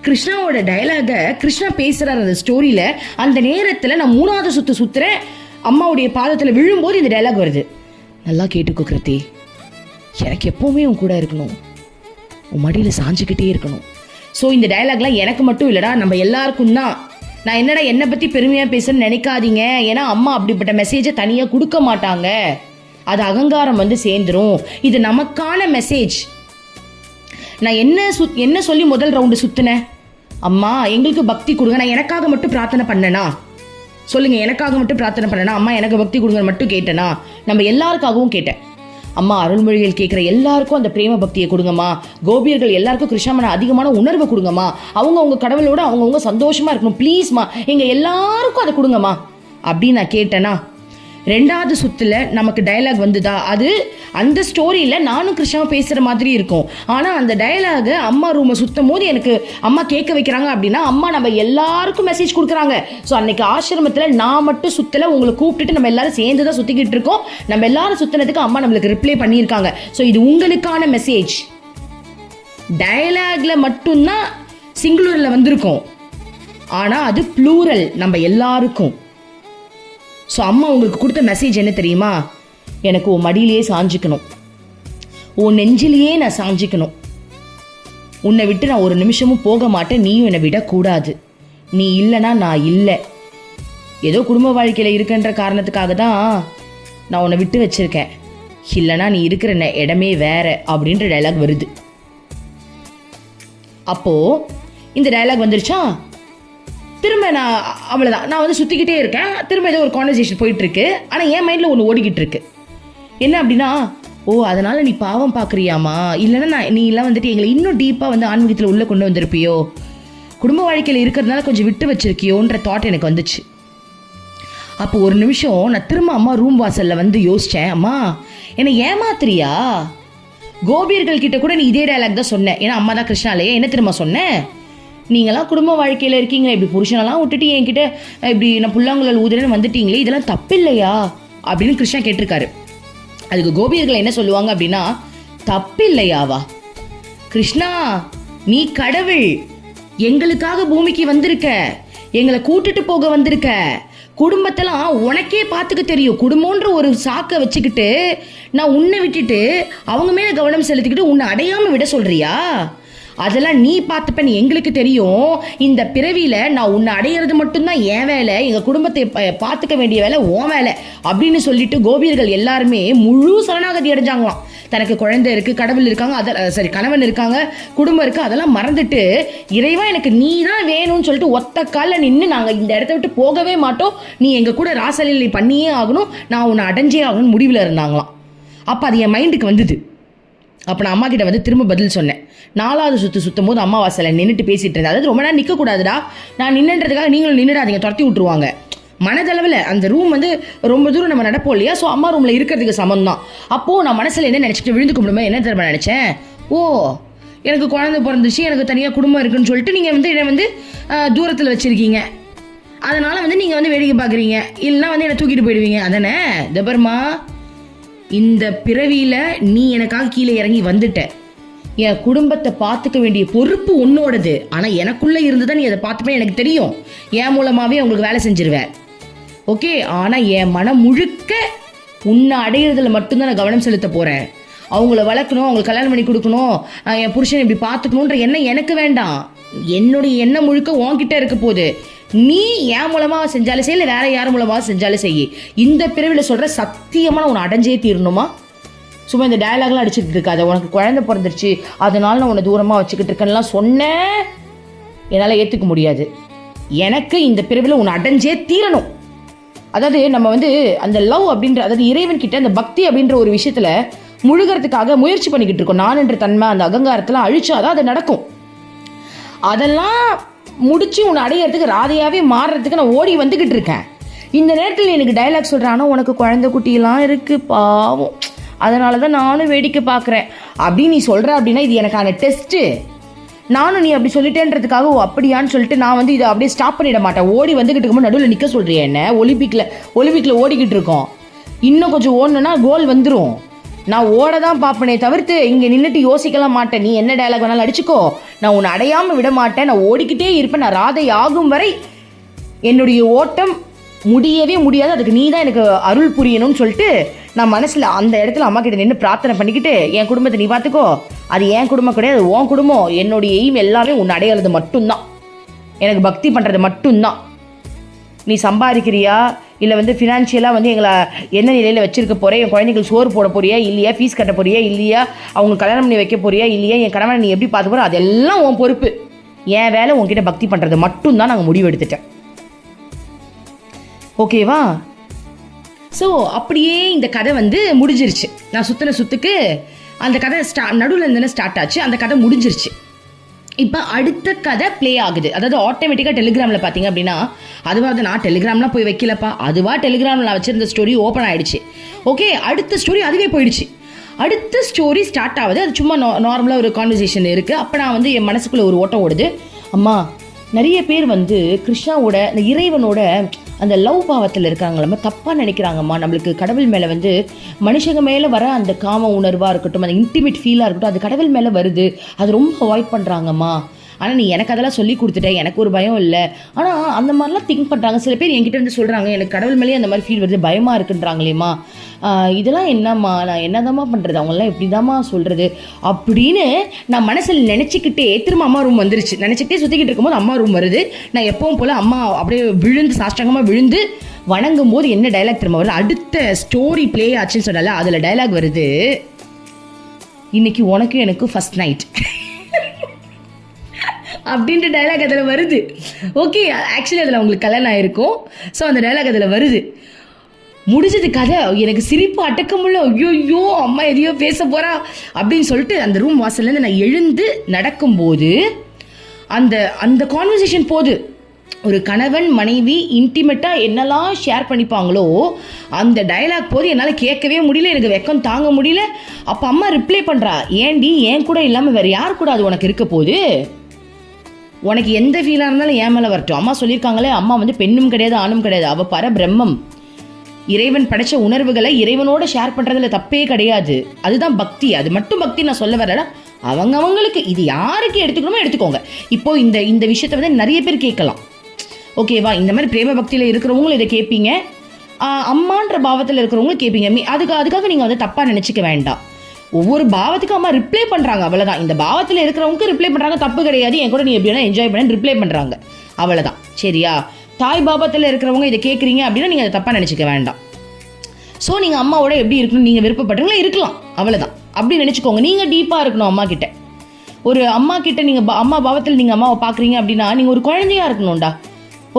கிருஷ்ணாவோட டைலாகை கிருஷ்ணா பேசுகிறார் அந்த ஸ்டோரியில். அந்த நேரத்தில் நான் 3வது சுற்றுறேன், அம்மாவுடைய பாதத்தில் விழும்போது இந்த டைலாக் வருது. நல்லா கேட்டுக்கோ கிருத்தி, எனக்கு எப்போவுமே உன் கூட இருக்கணும், உன் மடியில் சாஞ்சிக்கிட்டே இருக்கணும். ஸோ இந்த டைலாக்லாம் எனக்கு மட்டும் இல்லைடா, நம்ம எல்லாருக்கும் தான். நான் என்னடா என்னை பற்றி பெருமையாக பேசுன்னு நினைக்காதீங்க. ஏன்னா அம்மா அப்படிப்பட்ட மெசேஜை தனியாக கொடுக்க மாட்டாங்க, அது அகங்காரம் வந்து சேர்ந்துரும். இது நமக்கான மெசேஜ். நான் என்ன சொல்லி முதல் ரவுண்டு சுற்றினேன், அம்மா எங்களுக்கு பக்தி கொடுங்க. நான் எனக்காக மட்டும் பிரார்த்தனை பண்ணனா சொல்லுங்க, எனக்காக மட்டும் பிரார்த்தனை பண்ணனா? அம்மா எனக்கு பக்தி கொடுங்க மட்டும் கேட்டேனா? நம்ம எல்லாருக்காகவும் கேட்டேன். அம்மா அருள்மொழிகள் கேட்குற எல்லாருக்கும் அந்த பிரேம பக்தியை கொடுங்கம்மா. கோபியர்கள் எல்லாருக்கும் கிருஷ்ணாமன அதிகமான உணர்வை கொடுங்கம்மா. அவங்க கடவுளோட அவங்கவுங்க சந்தோஷமா இருக்கணும் ப்ளீஸ்மா, எங்க எல்லாருக்கும் அதை கொடுங்கம்மா அப்படின்னு நான் கேட்டேனா? 2வது சுற்றுல நமக்கு டயலாக் வந்துதா? அது அந்த ஸ்டோரியில் நானும் கிருஷ்ணாவும் பேசுகிற மாதிரி இருக்கும். ஆனால் அந்த டயலாகு அம்மா ரூமை சுற்றும் போது எனக்கு அம்மா கேட்க வைக்கிறாங்க அப்படின்னா அம்மா நம்ம எல்லாருக்கும் மெசேஜ் கொடுக்குறாங்க. ஸோ அன்னைக்கு ஆசிரமத்தில் நான் மட்டும் சுற்றலை, உங்களை கூப்பிட்டுட்டு நம்ம எல்லாரும் சேர்ந்து தான் சுற்றிக்கிட்டு இருக்கோம். நம்ம எல்லாரும் சுற்றினதுக்கு அம்மா நம்மளுக்கு ரிப்ளை பண்ணியிருக்காங்க. ஸோ இது உங்களுக்கான மெசேஜ். டயலாக்ல மட்டும்தான் சிங்குலரில் வந்திருக்கும், ஆனால் அது ப்ளூரல் நம்ம எல்லாருக்கும். ஸோ அம்மா உங்களுக்கு கொடுத்த மெசேஜ் என்ன தெரியுமா? எனக்கு உன் மடியிலேயே சாஞ்சிக்கணும், உன் நெஞ்சிலேயே நான் சாஞ்சிக்கணும், உன்னை விட்டு நான் ஒரு நிமிஷமும் போக மாட்டேன், நீயும் என்னை விடக்கூடாது, நீ இல்லைனா நான் இல்லை. ஏதோ குடும்ப வாழ்க்கையில் இருக்குன்ற காரணத்துக்காக தான் நான் உன்னை விட்டு வச்சிருக்கேன், இல்லைனா நீ இருக்கிற இடமே வேற அப்படின்ற டைலாக் வருது. அப்போது இந்த டைலாக் வந்துருச்சா? திரும்ப நான் அவ்வளோதான், நான் வந்து சுற்றிக்கிட்டே இருக்கேன். திரும்ப ஏதோ ஒரு கான்வர்சேஷன் போயிட்டுருக்கு. ஆனால் என் மைண்டில் ஒன்று ஓடிக்கிட்டு இருக்கு. என்ன அப்படின்னா, ஓ அதனால் நீ பாவம் பார்க்குறியாமா, இல்லைன்னா நீ எல்லாம் வந்துட்டு எங்களை இன்னும் டீப்பாக வந்து ஆன்மீகத்தில் உள்ளே கொண்டு வந்திருப்பியோ, குடும்ப வாழ்க்கையில் இருக்கிறதுனால கொஞ்சம் விட்டு வச்சிருக்கியோன்ற தாட் எனக்கு வந்துச்சு. அப்போ ஒரு நிமிஷம் நான் திரும்ப அம்மா ரூம் வாசலில் வந்து யோசித்தேன், அம்மா என்னை ஏமாத்துறியா? கோபியர்கள் கிட்ட கூட நீ இதே டைலாக் தான் சொன்னேன். ஏன்னா அம்மா தான் கிருஷ்ணாலேயே என்ன திரும்ப சொன்னேன், நீங்களாம் குடும்ப வாழ்க்கையில் இருக்கீங்களே, இப்படி புருஷனெல்லாம் விட்டுட்டு என்கிட்ட இப்படி நான் புல்லாங்குழல் ஊதுறேன்னு வந்துட்டீங்களே, இதெல்லாம் தப்பு இல்லையா அப்படின்னு கிருஷ்ணா கேட்டிருக்காரு. அதுக்கு கோபியர்கள் என்ன சொல்லுவாங்க அப்படின்னா, தப்பு இல்லையாவா? கிருஷ்ணா நீ கடவுள், எங்களுக்காக பூமிக்கு வந்திருக்க, எங்களை கூட்டிட்டு போக வந்திருக்க, குடும்பத்தெல்லாம் உனக்கே பார்த்துக்க தெரியும். குடும்பன்ற ஒரு சாக்கை வச்சுக்கிட்டு நான் உன்னை விட்டுட்டு அவங்க மேலே கவனம் செலுத்திக்கிட்டு உன்னை அடையாமல் விட சொல்றியா? அதெல்லாம் நீ பார்த்துப்பேன்னு எங்களுக்கு தெரியும். இந்த பிறவியில் நான் உன்னை அடையிறது மட்டும்தான் என் வேலை, எங்கள் குடும்பத்தை பார்த்துக்க வேண்டிய வேலை உன் வேலை அப்படின்னு சொல்லிட்டு கோபியர்கள் எல்லாருமே முழு சரணாகதி அடைஞ்சாங்களாம். தனக்கு குழந்தை இருக்குது, கடவுள் இருக்காங்க, கணவன் இருக்காங்க, குடும்பம் இருக்குது, அதெல்லாம் மறந்துட்டு இறைவா எனக்கு நீ தான் வேணும்னு சொல்லிட்டு ஒத்த காலில் நின்று நாங்கள் இந்த இடத்த விட்டு போகவே மாட்டோம், நீ எங்கள் கூட ராசலீலை பண்ணியே ஆகணும், நான் உன்னை அடைஞ்சே ஆகணும்னு முடிவில் இருந்தாங்களாம். அப்போ அது என் மைண்டுக்கு வந்தது. அப்போ நான் அம்மா கிட்ட வந்து திரும்ப பதில் சொன்னேன். 4வது சுற்றும் போது அம்மா வாசலில் நின்றுட்டு பேசிகிட்டு இருந்தேன். அதாவது ரொம்ப நேரம் நிற்கக்கூடாதுடா, நான் நின்றுன்றதுக்காக நீங்களும் நின்றுடாதீங்க, துரத்தி விட்டுருவாங்க. மனதளவில் அந்த ரூம் வந்து ரொம்ப தூரம் நம்ம நடப்போம் இல்லையா, ஸோ அம்மா ரூமில் இருக்கிறதுக்கு சமம் தான். அப்போது நான் மனசில் என்ன நினச்சிட்டு விழுந்து கும்பிடுமே என்ன தெரியுமா நினச்சேன், ஓ எனக்கு குழந்தை பிறந்துச்சு, எனக்கு தனியாக குடும்பம் இருக்குன்னு சொல்லிட்டு நீங்கள் வந்து என்னை வந்து தூரத்தில் வச்சுருக்கீங்க, அதனால் வந்து நீங்கள் வந்து வேடிக்கை பார்க்குறீங்க, இல்லைன்னா வந்து என்னை தூக்கிட்டு போயிடுவீங்க, அதானே? தபர்மா இந்த பிறவியில் நீ எனக்காக கீழே இறங்கி வந்துட்ட, என் குடும்பத்தை பார்த்துக்க வேண்டிய பொறுப்பு உன்னோடது. ஆனால் எனக்குள்ளே இருந்துதான் நீ அதை பார்த்துப்பே எனக்கு தெரியும். என் மூலமாகவே உங்களுக்கு வேலை செஞ்சிருவேன். ஓகே, ஆனால் என் மனம் முழுக்க உன்னை அடையிறதுல மட்டும்தான் நான் கவனம் செலுத்த போகிறேன். அவங்கள வளர்க்கணும், அவங்களுக்கு கல்யாணம் பண்ணி கொடுக்கணும், என் புருஷன் இப்படி பார்த்துக்கணுன்ற எண்ணம் எனக்கு வேண்டாம். என்னுடைய எண்ணம் முழுக்க உன்கிட்ட இருக்க போகுது. நீ என் மூலமாக செஞ்சாலும் செய்ய, இல்லை வேற யார் மூலமாக செஞ்சாலும் செய்ய. இந்த பிரிவில் சொல்கிற சத்தியமாக உன்னை அடைஞ்சே தீரணுமா? சும்மா இந்த டயலாக்லாம் அடிச்சுட்டு இருக்காது. உனக்கு குழந்தை பிறந்துருச்சு அதனால நான் உன்னை தூரமாக வச்சுக்கிட்டு இருக்கேன்லாம் சொன்னேன். என்னால் ஏற்றுக்க முடியாது. எனக்கு இந்த பிரிவில் உன்னை அடைஞ்சே தீரணும். அதாவது நம்ம அந்த லவ் அப்படின்ற, அதாவது இறைவன் கிட்ட அந்த பக்தி அப்படின்ற ஒரு விஷயத்தில் முழுகிறதுக்காக முயற்சி பண்ணிக்கிட்டு இருக்கோம். நான் என்ற தன்மை அந்த அகங்காரத்தெல்லாம் அழிச்சாதான் அது நடக்கும். அதெல்லாம் முடிச்சு உன்னை அடையிறதுக்கு ராதையாவே மாறுறதுக்கு நான் ஓடி வந்துக்கிட்டு இருக்கேன். இந்த நேரத்தில் எனக்கு டைலாக் சொல்கிறேன், ஆனால் உனக்கு குழந்தை குட்டியெல்லாம் இருக்குது பாவம், அதனால தான் நானும் வேடிக்கை பார்க்குறேன் அப்படின்னு நீ சொல்கிற அப்படின்னா இது எனக்கான டெஸ்ட்டு. நானும் நீ அப்படி சொல்லிட்டேன்றதுக்காக அப்படியான்னு சொல்லிட்டு நான் இதை அப்படியே ஸ்டாப் பண்ணிட மாட்டேன். ஓடி வந்துக்கிட்டு இருக்கும்போது நடுவில் நிற்க சொல்கிறேன். என்ன ஒலிம்பிக்கில் ஓடிக்கிட்டு இருக்கோம். இன்னும் கொஞ்சம் ஓடணுன்னா கோல் வந்துடும். நான் ஓட தான் பார்ப்பனே தவிர்த்து இங்கே நின்றுட்டு யோசிக்கலாம் மாட்டேன். நீ என்ன டயலாக் வேணாலும் அடிச்சுக்கோ, நான் உன்னை அடையாமல் விட மாட்டேன். நான் ஓடிக்கிட்டே இருப்பேன். நான் ராதை ஆகும் வரை என்னுடைய ஓட்டம் முடியவே முடியாது. அதுக்கு நீ தான் எனக்கு அருள் புரியணும்னு சொல்லிட்டு நான் மனசில் அந்த இடத்துல அம்மா கிட்ட நின்று பிரார்த்தனை பண்ணிக்கிட்டு, என் குடும்பத்தை நீ பார்த்துக்கோ, அது என் குடும்பம் கிடையாது, அது உன் குடும்பம், என்னுடைய எய்ம் எல்லாமே உன்னை அடையிறது மட்டும்தான், எனக்கு பக்தி பண்ணுறது மட்டும்தான். நீ சம்பாதிக்கிறியா இல்லை ஃபினான்ஷியலாக எங்களை என்ன நிலையில் வச்சுருக்க போறியா, என் குழந்தைங்களுக்கு சோறு போட போறியா இல்லையா, ஃபீஸ் கட்ட போறியா இல்லையா, அவங்க கல்யாணம் பண்ணி வைக்க போறியா இல்லையா, என் கணவனை நீ எப்படி பார்த்து போகிற, அதெல்லாம் உன் பொறுப்பு. என் வேலை உன்கிட்ட பக்தி பண்ணுறது மட்டும்தான் நாங்கள் முடிவு எடுத்துட்டேன். ஓகேவா? ஸோ அப்படியே இந்த கதை முடிஞ்சிருச்சு. நான் சுற்றுக்கு அந்த கதை நடுவில் இருந்தே ஸ்டார்ட் ஆச்சு. அந்த கதை முடிஞ்சிருச்சு. இப்போ அடுத்த கதை ப்ளே ஆகுது. அதாவது ஆட்டோமேட்டிக்காக டெலிகிராமில் பார்த்தீங்க அப்படின்னா, அதுவாக நான் டெலிகிராம்லாம் போய் வைக்கலப்பா, அதுவாக டெலிகிராமில் நான் வச்சுருந்த ஸ்டோரி ஓப்பன் ஆகிடுச்சு. ஓகே, அடுத்த ஸ்டோரி அதுவே போயிடுச்சு. அடுத்த ஸ்டோரி ஸ்டார்ட் ஆகுது. அது சும்மா நார்மலாக ஒரு கான்வர்சேஷன் இருக்குது. அப்போ நான் என் மனசுக்குள்ளே ஒரு ஓட்டம் ஓடுது. அம்மா, நிறைய பேர் கிருஷ்ணாவோட இந்த இறைவனோட அந்த லவ் பாவத்தில் இருக்காங்களம்மா, தப்பாக நினைக்கிறாங்கம்மா. நம்மளுக்கு கடவுள் மேலே மனுஷங்க மேலே வர அந்த காம உணர்வாக இருக்கட்டும், அந்த இன்டிமேட் ஃபீலாக இருக்கட்டும், அது கடவுள் மேலே வருது, அது ரொம்ப அவாய்ட் பண்ணுறாங்கம்மா. ஆனால் நீ எனக்கு அதெல்லாம் சொல்லி கொடுத்துட்டேன், எனக்கு ஒரு பயம் இல்லை. ஆனால் அந்த மாதிரிலாம் திங்க் பண்ணுறாங்க. சில பேர் என்கிட்ட சொல்கிறாங்க, எனக்கு கடவுள் மேலேயே அந்த மாதிரி ஃபீல் வருது, பயமாக இருக்குன்றாங்களேம்மா, இதெல்லாம் என்னம்மா, நான் என்னதாம்மா பண்ணுறது, அவங்களாம் எப்படி தாம்மா சொல்கிறது அப்படின்னு நான் மனசில் நினச்சிக்கிட்டே திரும்ப அம்மா ரூம் வந்துருச்சு. நினச்சிக்கிட்டே சுற்றிக்கிட்டு இருக்கும்போது அம்மா ரூம் வருது. நான் எப்பவும் போல் அம்மா அப்படியே விழுந்து சாஷ்டாங்கமாக விழுந்து வணங்கும் போது என்ன டைலாக் திரும்ப வருது, அடுத்த ஸ்டோரி ப்ளே ஆச்சுன்னு சொன்னால அதில் டைலாக் வருது, இன்னைக்கு உனக்கு எனக்கு ஃபர்ஸ்ட் நைட் அப்படின்ற டைலாக் அதில் வருது. ஓகே, ஆக்சுவலி அதில் அவங்களுக்கு கல்யாணம் ஆகிருக்கும். ஸோ அந்த டைலாக் அதில் வருது. முடிஞ்சது கதை. எனக்கு சிரிப்பு அடக்க முடியல. ஐயோ அம்மா எதையோ பேச போகிறா அப்படின்னு சொல்லிட்டு அந்த ரூம் வாசல்லேருந்து நான் எழுந்து நடக்கும்போது அந்த அந்த கான்வர்சேஷன் போகுது. ஒரு கணவன் மனைவி இன்டிமேட்டாக என்னெல்லாம் ஷேர் பண்ணிப்பாங்களோ அந்த டைலாக் போது என்னால் கேட்கவே முடியல. எனக்கு வெக்கம் தாங்க முடியல. அப்போ அம்மா ரிப்ளை பண்ணுறா, ஏண்டி என் கூட இல்லாமல் வேறு யார் கூட அது உனக்கு இருக்க போகுது, உனக்கு எந்த ஃபீலாக இருந்தாலும் ஏன் மேலே வரட்டும். அம்மா சொல்லியிருக்காங்களே, அம்மா பெண்ணும் கிடையாது ஆணும் கிடையாது, அவள் பரபிரம்மம். இறைவன் படைச்ச உணர்வுகளை இறைவனோட ஷேர் பண்ணுறதுல தப்பே கிடையாது. அதுதான் பக்தி. அது மட்டும் பக்தி நான் சொல்ல வரல. அவங்களுக்கு இது யாருக்கு எடுத்துக்கணுமோ எடுத்துக்கோங்க. இப்போ இந்த விஷயத்த நிறைய பேர் கேட்கலாம். ஓகேவா? இந்த மாதிரி பிரேம பக்தியில் இருக்கிறவங்களும் இதை கேட்பீங்க, அம்மான்ற பாவத்தில் இருக்கிறவங்களும் கேட்பீங்க. அதுக்காக நீங்கள் தப்பாக நினச்சிக்க வேண்டாம். ஒவ்வொரு பாவத்துக்கும் அம்மா ரிப்ளை பண்ணுறாங்க, அவ்வளோதான். இந்த பாவத்தில் இருக்கிறவங்களுக்கு ரிப்ளை பண்ணுறாங்க, தப்பு கிடையாது. என் கூட நீ எப்படி வேணால் என்ஜாய் பண்ண ரிப்ளை பண்ணுறாங்க, அவ்வளோதான். சரியா? தாய் பாவத்தில் இருக்கிறவங்க இதை கேட்குறீங்க அப்படின்னா நீங்கள் அதை தப்பாக நினச்சிக்க வேண்டாம். ஸோ நீங்கள் அம்மாவோட எப்படி இருக்கணும் நீங்கள் விருப்பப்படுறீங்களா இருக்கலாம், அவ்வளோதான். அப்படி நினச்சிக்கோங்க. நீங்கள் டீப்பாக இருக்கணும் அம்மா கிட்ட. ஒரு அம்மா கிட்ட நீங்கள் அம்மா பாவத்தில் நீங்கள் அம்மாவை பார்க்குறீங்க அப்படின்னா நீங்கள் ஒரு குழந்தையாக இருக்கணும்டா.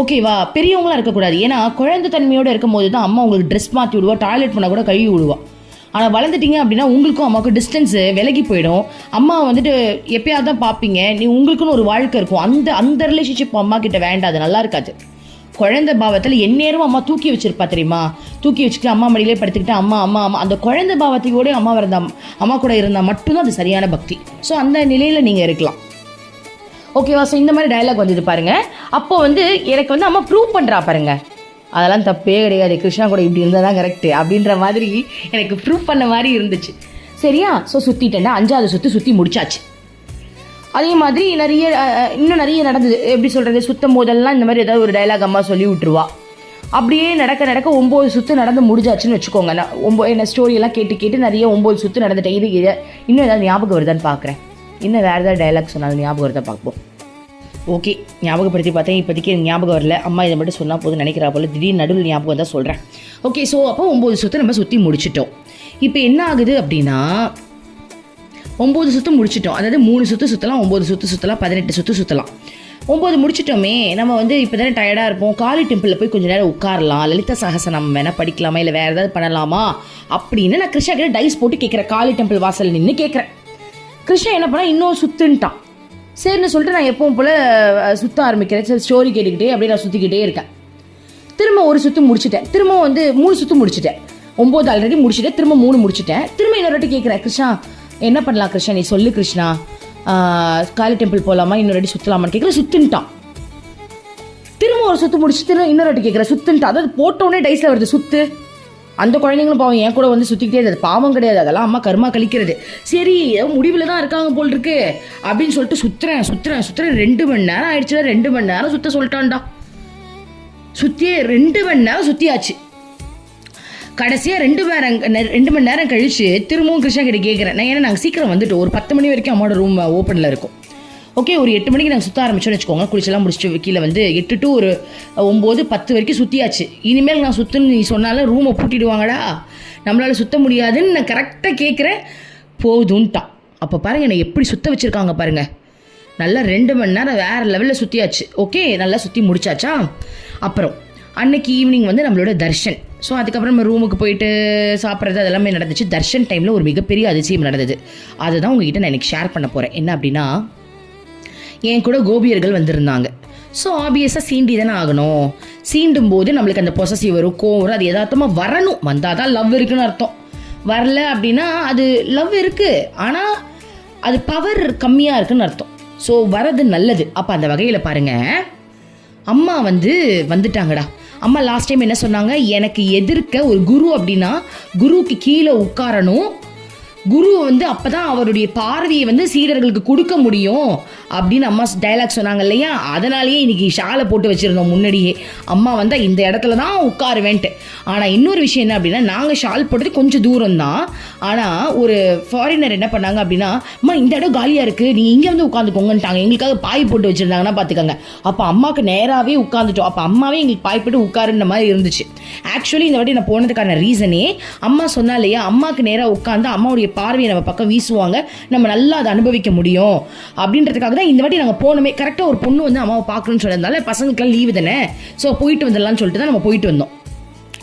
ஓகேவா? பெரியவங்களாம் இருக்கக்கூடாது. ஏன்னா குழந்தை தன்மையோடு இருக்கும் போது தான் அம்மா உங்களுக்கு ட்ரெஸ் மாற்றி விடுவா, டாய்லெட் பண்ண கூட கழுவி விடுவா. ஆனால் வளர்ந்துட்டீங்க அப்படின்னா உங்களுக்கும் அம்மாவுக்கும் டிஸ்டன்ஸு விலகி போயிடும். அம்மா எப்பயாவது தான் பார்ப்பீங்க. உங்களுக்குன்னு ஒரு வாழ்க்கை இருக்கும். அந்த ரிலேஷன்ஷிப் அம்மா கிட்ட வேண்டாம், அது நல்லா இருக்காது. குழந்தை பாவத்தில் எந்நேரமும் அம்மா தூக்கி வச்சிருப்பா தெரியுமா? தூக்கி வச்சுக்கிட்டு அம்மா மடியிலே படுத்துக்கிட்டு அம்மா அம்மா அம்மா அந்த குழந்தை பாவத்தையோட அம்மா கூட இருந்தால் மட்டும்தான் அது சரியான பக்தி. ஸோ அந்த நிலையில் நீங்கள் இருக்கலாம். ஓகேவா? ஸோ இந்த மாதிரி டயலாக் வந்தது பாருங்க. அப்போ எனக்கு அம்மா ப்ரூவ் பண்ணுறா பாருங்க, அதெல்லாம் தப்பே கிடையாது, கிருஷ்ணா கூட இப்படி இருந்தால் தான் கரெக்டு அப்படின்ற மாதிரி எனக்கு ப்ரூவ் பண்ண மாதிரி இருந்துச்சு. சரியா? ஸோ சுற்றிட்டேன்னா 5வது சுற்றி முடிச்சாச்சு. அதே மாதிரி இன்னும் நிறைய நடந்தது. எப்படி சொல்கிறது, சுத்தம் போதெல்லாம் இந்த மாதிரி ஏதாவது ஒரு டைலாக் அம்மா சொல்லி விட்டுருவா. அப்படியே நடக்க 9 சுற்று நடந்து முடிஞ்சாச்சுன்னு வச்சுக்கோங்க. நான் என்ன ஸ்டோரியெல்லாம் கேட்டு நிறைய 9 சுற்று நடந்துட்டேன். இது இன்னும் ஏதாவது ஞாபகம் வருதான்னு பார்க்குறேன். இன்னும் வேறு ஏதாவது டைலாக் சொன்னாலும் ஞாபகம் வருதா பார்ப்போம். ஓகே, ஞாபகப்படுத்தி பார்த்தேன். இப்போதைக்கு எனக்கு ஞாபகம் வரல. அம்மா இதை மட்டும் சொன்னால் போதும் நினைக்கிறா போல். திடீர்னு நடுவில் ஞாபகம் தான் சொல்கிறேன். ஓகே, ஸோ அப்போ 9 சுற்று நம்ம சுற்றி முடிச்சிட்டோம். இப்போ என்ன ஆகுது அப்படின்னா 9 சுற்று முடிச்சிட்டோம். அதாவது 3 சுற்று சுற்றலாம், 9 சுற்று சுற்றலாம், 18 சுற்று சுற்றலாம். 9 முடிச்சிட்டோமே, நம்ம வந்து இப்போ தானே டயர்டாக இருப்போம். காளி டெம்பிளில் போய் கொஞ்சம் நேரம் உட்காரலாம், லலிதா சகசனம் வேணால் படிக்கலாமா, இல்லை வேறு ஏதாவது பண்ணலாமா அப்படின்னு நான் கிருஷ்ணா கிட்ட டைஸ் போட்டு கேட்குறேன். காளி டெம்பிள் வாசல் நின்று கேட்குறேன். கிருஷ்ணா என்ன பண்ணால் இன்னும் சுற்றுன்ட்டான். சரின்னு சொல்லிட்டு நான் எப்பவும் போல் சுற்ற ஆரம்பிக்கிறேன். சரி, ஸ்டோரி கேட்டுக்கிட்டே அப்படியே நான் சுற்றிக்கிட்டே இருக்கேன். திரும்ப 1 சுற்று முடிச்சிட்டேன். திரும்ப வந்து 3 சுற்று முடிச்சிட்டேன். 9 ஆல்ரெடி முடிச்சுட்டேன். திரும்ப 3 முடிச்சிட்டேன். திரும்ப இன்னொரு வாட்டி கேட்குறேன், கிருஷ்ணா என்ன பண்ணலாம் கிருஷ்ணா, நீ சொல்லு கிருஷ்ணா, காளி டெம்பிள் போகலாமா, இன்னொரு வாட்டி சுற்றலாமான்னு கேட்குறேன். சுற்றுன்ட்டான். திரும்ப 1 சுற்று முடிச்சுட்டு இன்னொரு வாட்டி கேட்குறேன். சுற்றுன்ட்டான். அதாவது போட்டோடனே டைஸில் வருது சுற்று. அந்த குழந்தைங்களும் பாவம் என் கூட வந்து சுற்றிக்கிட்டே இருந்தது. பாவம் கிடையாது, அதெல்லாம் அம்மா கர்மா கழிக்கிறது. சரி, முடிவில் தான் இருக்காங்க போல் இருக்கு அப்படின்னு சொல்லிட்டு சுற்றுறேன் 2 மணி நேரம் ஆயிடுச்சுல. 2 மணி நேரம் சுற்ற சொல்லிட்டான்டா. 2 மணி நேரம் சுற்றியாச்சு. கடைசியாக 2 மணி நேரம் கழிச்சு திரும்பவும் கிருஷ்ணா கிட்ட கேட்குறேன். நான் ஏன்னா நாங்கள் சீக்கிரம் வந்துட்டோம். ஒரு 10 மணி வரைக்கும் அம்மாவோட ரூம் ஓப்பனில் இருக்கும். ஓகே, ஒரு 8 மணிக்கு நாங்கள் சுற்ற ஆரம்பிச்சோன்னு வச்சுக்கோங்க. குளிச்செல்லாம் முடிச்சுட்டு கீழே வந்து 8 to ஒரு 9, 10 வரைக்கும் சுற்றியாச்சு. இனிமேல் நான் சுற்றுன்னு நீ சொன்னாலும் ரூமை பூட்டிடுவாங்கடா, நம்மளால் சுற்ற முடியாதுன்னு நான் கரெக்டாக கேட்குறேன். போதுன்ட்டான். அப்போ பாருங்கள் என்னை எப்படி சுற்ற வச்சுருக்காங்க பாருங்கள். நல்லா 2 மணி நேரம் வேறு லெவலில் சுற்றியாச்சு. ஓகே, நல்லா சுற்றி முடிச்சாச்சா. அப்புறம் அன்னைக்கு ஈவினிங் வந்து நம்மளோட தர்ஷன். ஸோ அதுக்கப்புறம் நம்ம ரூமுக்கு போயிட்டு சாப்பிட்றது அதெல்லாமே நடந்துச்சு. தர்ஷன் டைமில் ஒரு மிகப்பெரிய அதிசயம் நடந்தது. அதுதான் உங்ககிட்ட நான் எனக்கு ஷேர் பண்ண போகிறேன். என்ன அப்படின்னா, என் கூட கோபியர்கள் வந்திருந்தாங்க. ஸோ ஆப்வியஸாக சீண்டி தானே ஆகணும். சீண்டும் போது நம்மளுக்கு அந்த பொசசிவ் வரும், கோவம் வரும். அது எதார்த்தமாக வரணும். வந்தால் தான் லவ் இருக்குன்னு அர்த்தம். வரல அப்படின்னா அது லவ் இருக்குது, ஆனால் அது பவர் கம்மியாக இருக்குன்னு அர்த்தம். ஸோ வரது நல்லது. அப்போ அந்த வகையில் பாருங்கள், அம்மா வந்துட்டாங்கடா. அம்மா லாஸ்ட் டைம் என்ன சொன்னாங்க, எனக்கு எதிர்க்க ஒரு குரு அப்படின்னா குருவுக்கு கீழே உட்காரணும், குரு வந்து அப்போ தான் அவருடைய பார்வையை சீடர்களுக்கு கொடுக்க முடியும் அப்படின்னு அம்மா டைலாக் சொன்னாங்க இல்லையா. அதனாலேயே இன்றைக்கி ஷாலை போட்டு வச்சுருந்தோம் முன்னாடியே. அம்மா வந்தால் இந்த இடத்துல தான் உட்காருவேன்ட்டு. ஆனால் இன்னொரு விஷயம் என்ன அப்படின்னா, நாங்கள் ஷால் போட்டது கொஞ்சம் தூரம் தான். ஆனால் ஒரு ஃபாரினர் என்ன பண்ணாங்க அப்படின்னா, அம்மா இந்த இடம் காலியாக இருக்குது, நீங்கள் இங்கே வந்து உட்காந்துக்கோங்கன்ட்டாங்க. எங்களுக்காக பாய் போட்டு வச்சுருந்தாங்கன்னா பார்த்துக்கோங்க. அப்போ அம்மாவுக்கு நேராகவே உட்காந்துட்டோம். அப்போ அம்மாவே எங்களுக்கு பாய் போட்டு உட்காருன்ற மாதிரி இருந்துச்சு. ஆக்சுவலி இந்த வாட்டி நான் போனதுக்கான ரீசனே அம்மா சொன்னா இல்லையா, அம்மாவுக்கு நேராக உட்காந்து அம்மாவுடைய பார்வையை நம்ம பக்கம் வீசுவாங்க, நம்ம நல்லா அதை அனுபவிக்க முடியும் அப்படின்றதுக்காக தான் இந்த வாட்டி நாங்கள் போனோமே. கரெக்டாக ஒரு பொண்ணு அம்மாவை பார்க்கணும்னு சொன்னதுனால பசங்களுக்குலாம் லீவு தானே, ஸோ போயிட்டு வந்துடலான்னு சொல்லிட்டு தான் நம்ம போயிட்டு வந்தோம்.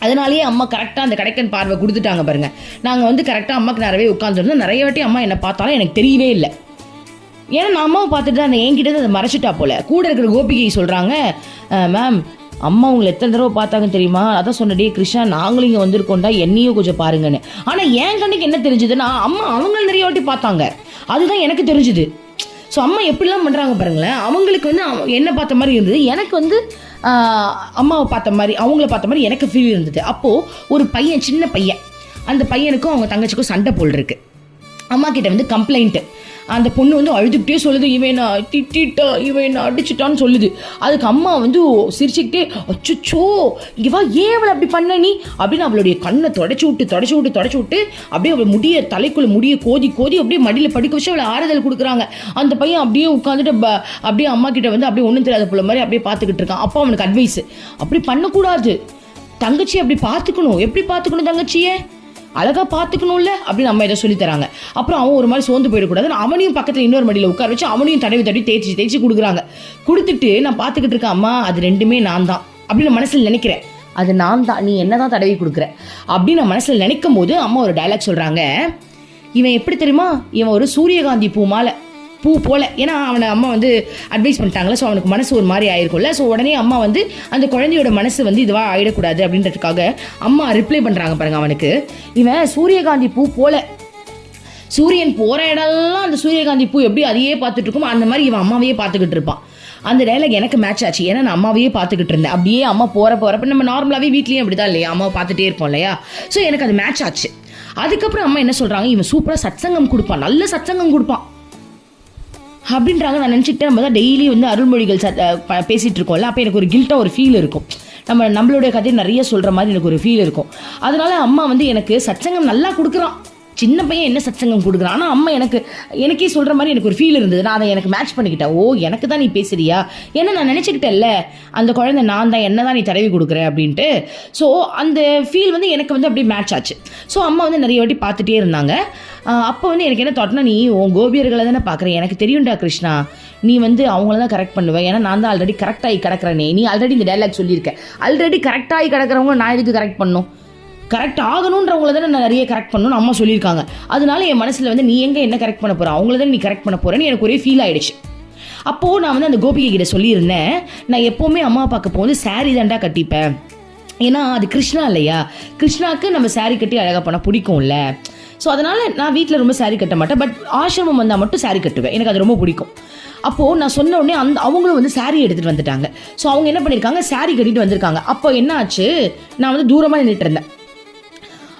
அதனாலேயே அம்மா கரெக்டாக அந்த கடைக்கன் பார்வை கொடுத்துட்டாங்க பாருங்க. நாங்கள் கரெக்டாக அம்மாவுக்கு நிறையவே உட்காந்துருந்தோம். நிறைய வாட்டி அம்மா என்னை பார்த்தாலும் எனக்கு தெரியவே இல்லை. ஏன்னா நான் அம்மாவை பார்த்துட்டு தான் அந்த என்கிட்ட அதை மறைச்சிட்டா போல. கூட இருக்கிற கோபிகை சொல்கிறாங்க, மேம் அம்மா உங்களை எத்தனை தடவை பார்த்தாங்கன்னு தெரியுமா, அதான் சொன்னடே கிருஷ்ணா நாங்களும் இங்கே வந்திருக்கோண்டா, என்னையும் கொஞ்சம் பாருங்கன்னு. ஆனால் என் கண்ணுக்கு என்ன தெரிஞ்சுதுன்னா, அம்மா அவங்கள நிறைய வாட்டி பார்த்தாங்க, அதுதான் எனக்கு தெரிஞ்சுது. ஸோ அம்மா எப்படிலாம் பண்ணுறாங்க பாருங்களேன். அவங்களுக்கு என்ன பார்த்த மாதிரி இருந்தது, எனக்கு அம்மாவை பார்த்த மாதிரி அவங்கள பார்த்த மாதிரி எனக்கு ஃபீல் இருந்தது. அப்போது ஒரு பையன், சின்ன பையன், அந்த பையனுக்கும் அவங்க தங்கச்சிக்கும் சண்டை போல் இருக்கு. அம்மா கிட்ட கம்ப்ளைண்ட்டு. அந்த பொண்ணு அழுதுகிட்டே சொல்லுது, இவன் நான் திட்டா, இவன் நான் அடிச்சுட்டான்னு சொல்லுது. அதுக்கு அம்மா சிரிச்சுக்கிட்டே, அச்சோ இவா ஏன் அவளை அப்படி பண்ண நீ அப்படின்னு அவளுடைய கண்ணை தொடச்சி விட்டு அப்படியே அவள் தலைக்குள்ள முடிய கோதி அப்படியே மடியில் படுக்க வச்சு அவளை ஆறுதல் கொடுக்குறாங்க. அந்த பையன் அப்படியே உட்காந்துட்டு அப்படியே அம்மா கிட்ட அப்படியே ஒன்றும் தெரியாத போல மாதிரி அப்படியே பார்த்துக்கிட்டு இருக்கான். அப்போ அவனுக்கு அட்வைஸ், அப்படி பண்ணக்கூடாது, தங்கச்சி அப்படி பார்த்துக்கணும். எப்படி பார்த்துக்கணும், தங்கச்சியை அழகாக பார்த்துக்கணும்ல அப்படின்னு அம்மா இதை சொல்லித்தராங்க. அப்புறம் அவன் ஒரு மாதிரி சோர்ந்து போயிடக்கூடாதுன்னு அவனையும் பக்கத்தில் இன்னொரு மடியில் உட்கார வச்சு அவனையும் தடவி தேய்ச்சி கொடுக்குறாங்க. கொடுத்துட்டு நான் பார்த்துக்கிட்டு இருக்கேன், அம்மா அது ரெண்டுமே நான் தான் அப்படின்னு மனசில் நினைக்கிறேன். அது நான் தான், நீ என்ன தான் தடவி கொடுக்குற அப்படின்னு நான் மனசில் நினைக்கும் போது அம்மா ஒரு டைலாக் சொல்கிறாங்க, இவன் எப்படி தெரியுமா, இவன் ஒரு சூரியகாந்தி பூ போல. ஏன்னா அவனை அம்மா அட்வைஸ் பண்ணிட்டாங்களே, ஸோ அவனுக்கு மனசு ஒரு மாதிரி ஆயிருக்கும்ல. ஸோ உடனே அம்மா அந்த குழந்தையோட மனசு இதுவாக ஆகிடக்கூடாது அப்படின்றதுக்காக அம்மா ரிப்ளை பண்ணுறாங்க பாருங்க அவனுக்கு, இவன் சூரியகாந்தி பூ போல, சூரியன் போகிற இடம்லாம் அந்த சூரியகாந்தி பூ எப்படி அதையே பார்த்துட்டு இருக்கும், அந்த மாதிரி இவன் அம்மாவையே பார்த்துக்கிட்டு இருப்பான். அந்த டைலாக் எனக்கு மேட்ச் ஆச்சு. ஏன்னா நான் அம்மாவையே பார்த்துக்கிட்டு இருந்தேன். அப்படியே அம்மா போகிறப்ப நம்ம நார்மலாகவே வீட்லேயும் அப்படி தான் இல்லையா, அம்மாவை பார்த்துட்டே இருப்போம் இல்லையா. ஸோ எனக்கு அது மேட்ச் ஆச்சு. அதுக்கப்புறம் அம்மா என்ன சொல்கிறாங்க, இவன் சூப்பராக சத்சங்கம் கொடுப்பான், நல்ல சத்சங்கம் கொடுப்பான். அப்படின்றாங்க. நான் நினச்சிக்கிட்டேன் நம்ம தான் டெய்லி வந்து அருள்மொழிகள் பேசிகிட்டு இருக்கோம்ல, அப்போ எனக்கு ஒரு கில்ட்டாக ஒரு ஃபீல் இருக்கும். நம்மளுடைய கதையை நிறைய சொல்கிற மாதிரி எனக்கு ஒரு ஃபீல் இருக்கும். அதனால அம்மா வந்து எனக்கு சத்சங்கம் நல்லா கொடுக்குறான், சின்ன பையன் என்ன சத்சங்கம் கொடுக்குறான். ஆனால் அம்மா எனக்கே சொல்கிற மாதிரி எனக்கு ஒரு ஃபீல் இருந்தது. நான் அதை எனக்கு மேட்ச் பண்ணிக்கிட்டேன். ஓ, எனக்கு தான் நீ பேசுறியா, ஏன்னா நான் நினச்சிக்கிட்டேன்ல அந்த குழந்தை நான் தான், என்ன தான் நீ தடவி கொடுக்குற அப்படின்ட்டு. ஸோ அந்த ஃபீல் வந்து எனக்கு வந்து அப்படியே மேட்ச் ஆச்சு. ஸோ அம்மா வந்து நிறைய வாட்டி பார்த்துட்டே இருந்தாங்க. அப்போ வந்து எனக்கு என்ன தோட்டினா, நீ உன் கோபியர்களை தானே பார்க்குறேன், எனக்கு தெரியும்டா கிருஷ்ணா, நீ வந்து அவங்கள தான் கரெக்ட் பண்ணுவேன், ஏன்னா நான் தான் ஆல்ரெடி கரெக்டாகி கிடக்கிறேனே. நீ ஆல்ரெடி இந்த டைலாக் சொல்லியிருக்கேன், ஆல்ரெடி கரெக்டாகி கிடக்கிறவங்க நான் எதுக்கு கரெக்ட் பண்ணணும், கரெக்ட் ஆகணுன்றவங்கள தானே நான் நிறைய கரெக்ட் பண்ணணும்னு அம்மா சொல்லியிருக்காங்க. அதனால என் மனசில் வந்து நீ எங்கே என்ன கரெக்ட் பண்ண போகிற, அவங்கள தானே நீ கரெக்ட் பண்ண போகிறேன்னு எனக்கு ஒரே ஃபீல் ஆகிடுச்சு. அப்போது நான் வந்து அந்த கோபிகை கிட்ட சொல்லியிருந்தேன், நான் எப்போவுமே அம்மா பார்க்க போது சாரீ தாண்டா கட்டிப்பேன், ஏன்னா அது கிருஷ்ணா இல்லையா, கிருஷ்ணாவுக்கு நம்ம சாரீ கட்டி அழகாக பண்ணால் பிடிக்கும்ல. ஸோ அதனால் நான் வீட்டில் ரொம்ப சாரீ கட்ட மாட்டேன், பட் ஆசிரமம் வந்தால் மட்டும் சாரீ கட்டுவேன், எனக்கு அது ரொம்ப பிடிக்கும். அப்போது நான் சொன்ன உடனே அவங்களும் வந்து சாரீ எடுத்துகிட்டு வந்துட்டாங்க. ஸோ அவங்க என்ன பண்ணியிருக்காங்க, சாரீ கட்டிட்டு வந்திருக்காங்க. அப்போ என்ன ஆச்சு, நான் வந்து தூரமாக நின்றுட்டு இருந்தேன்.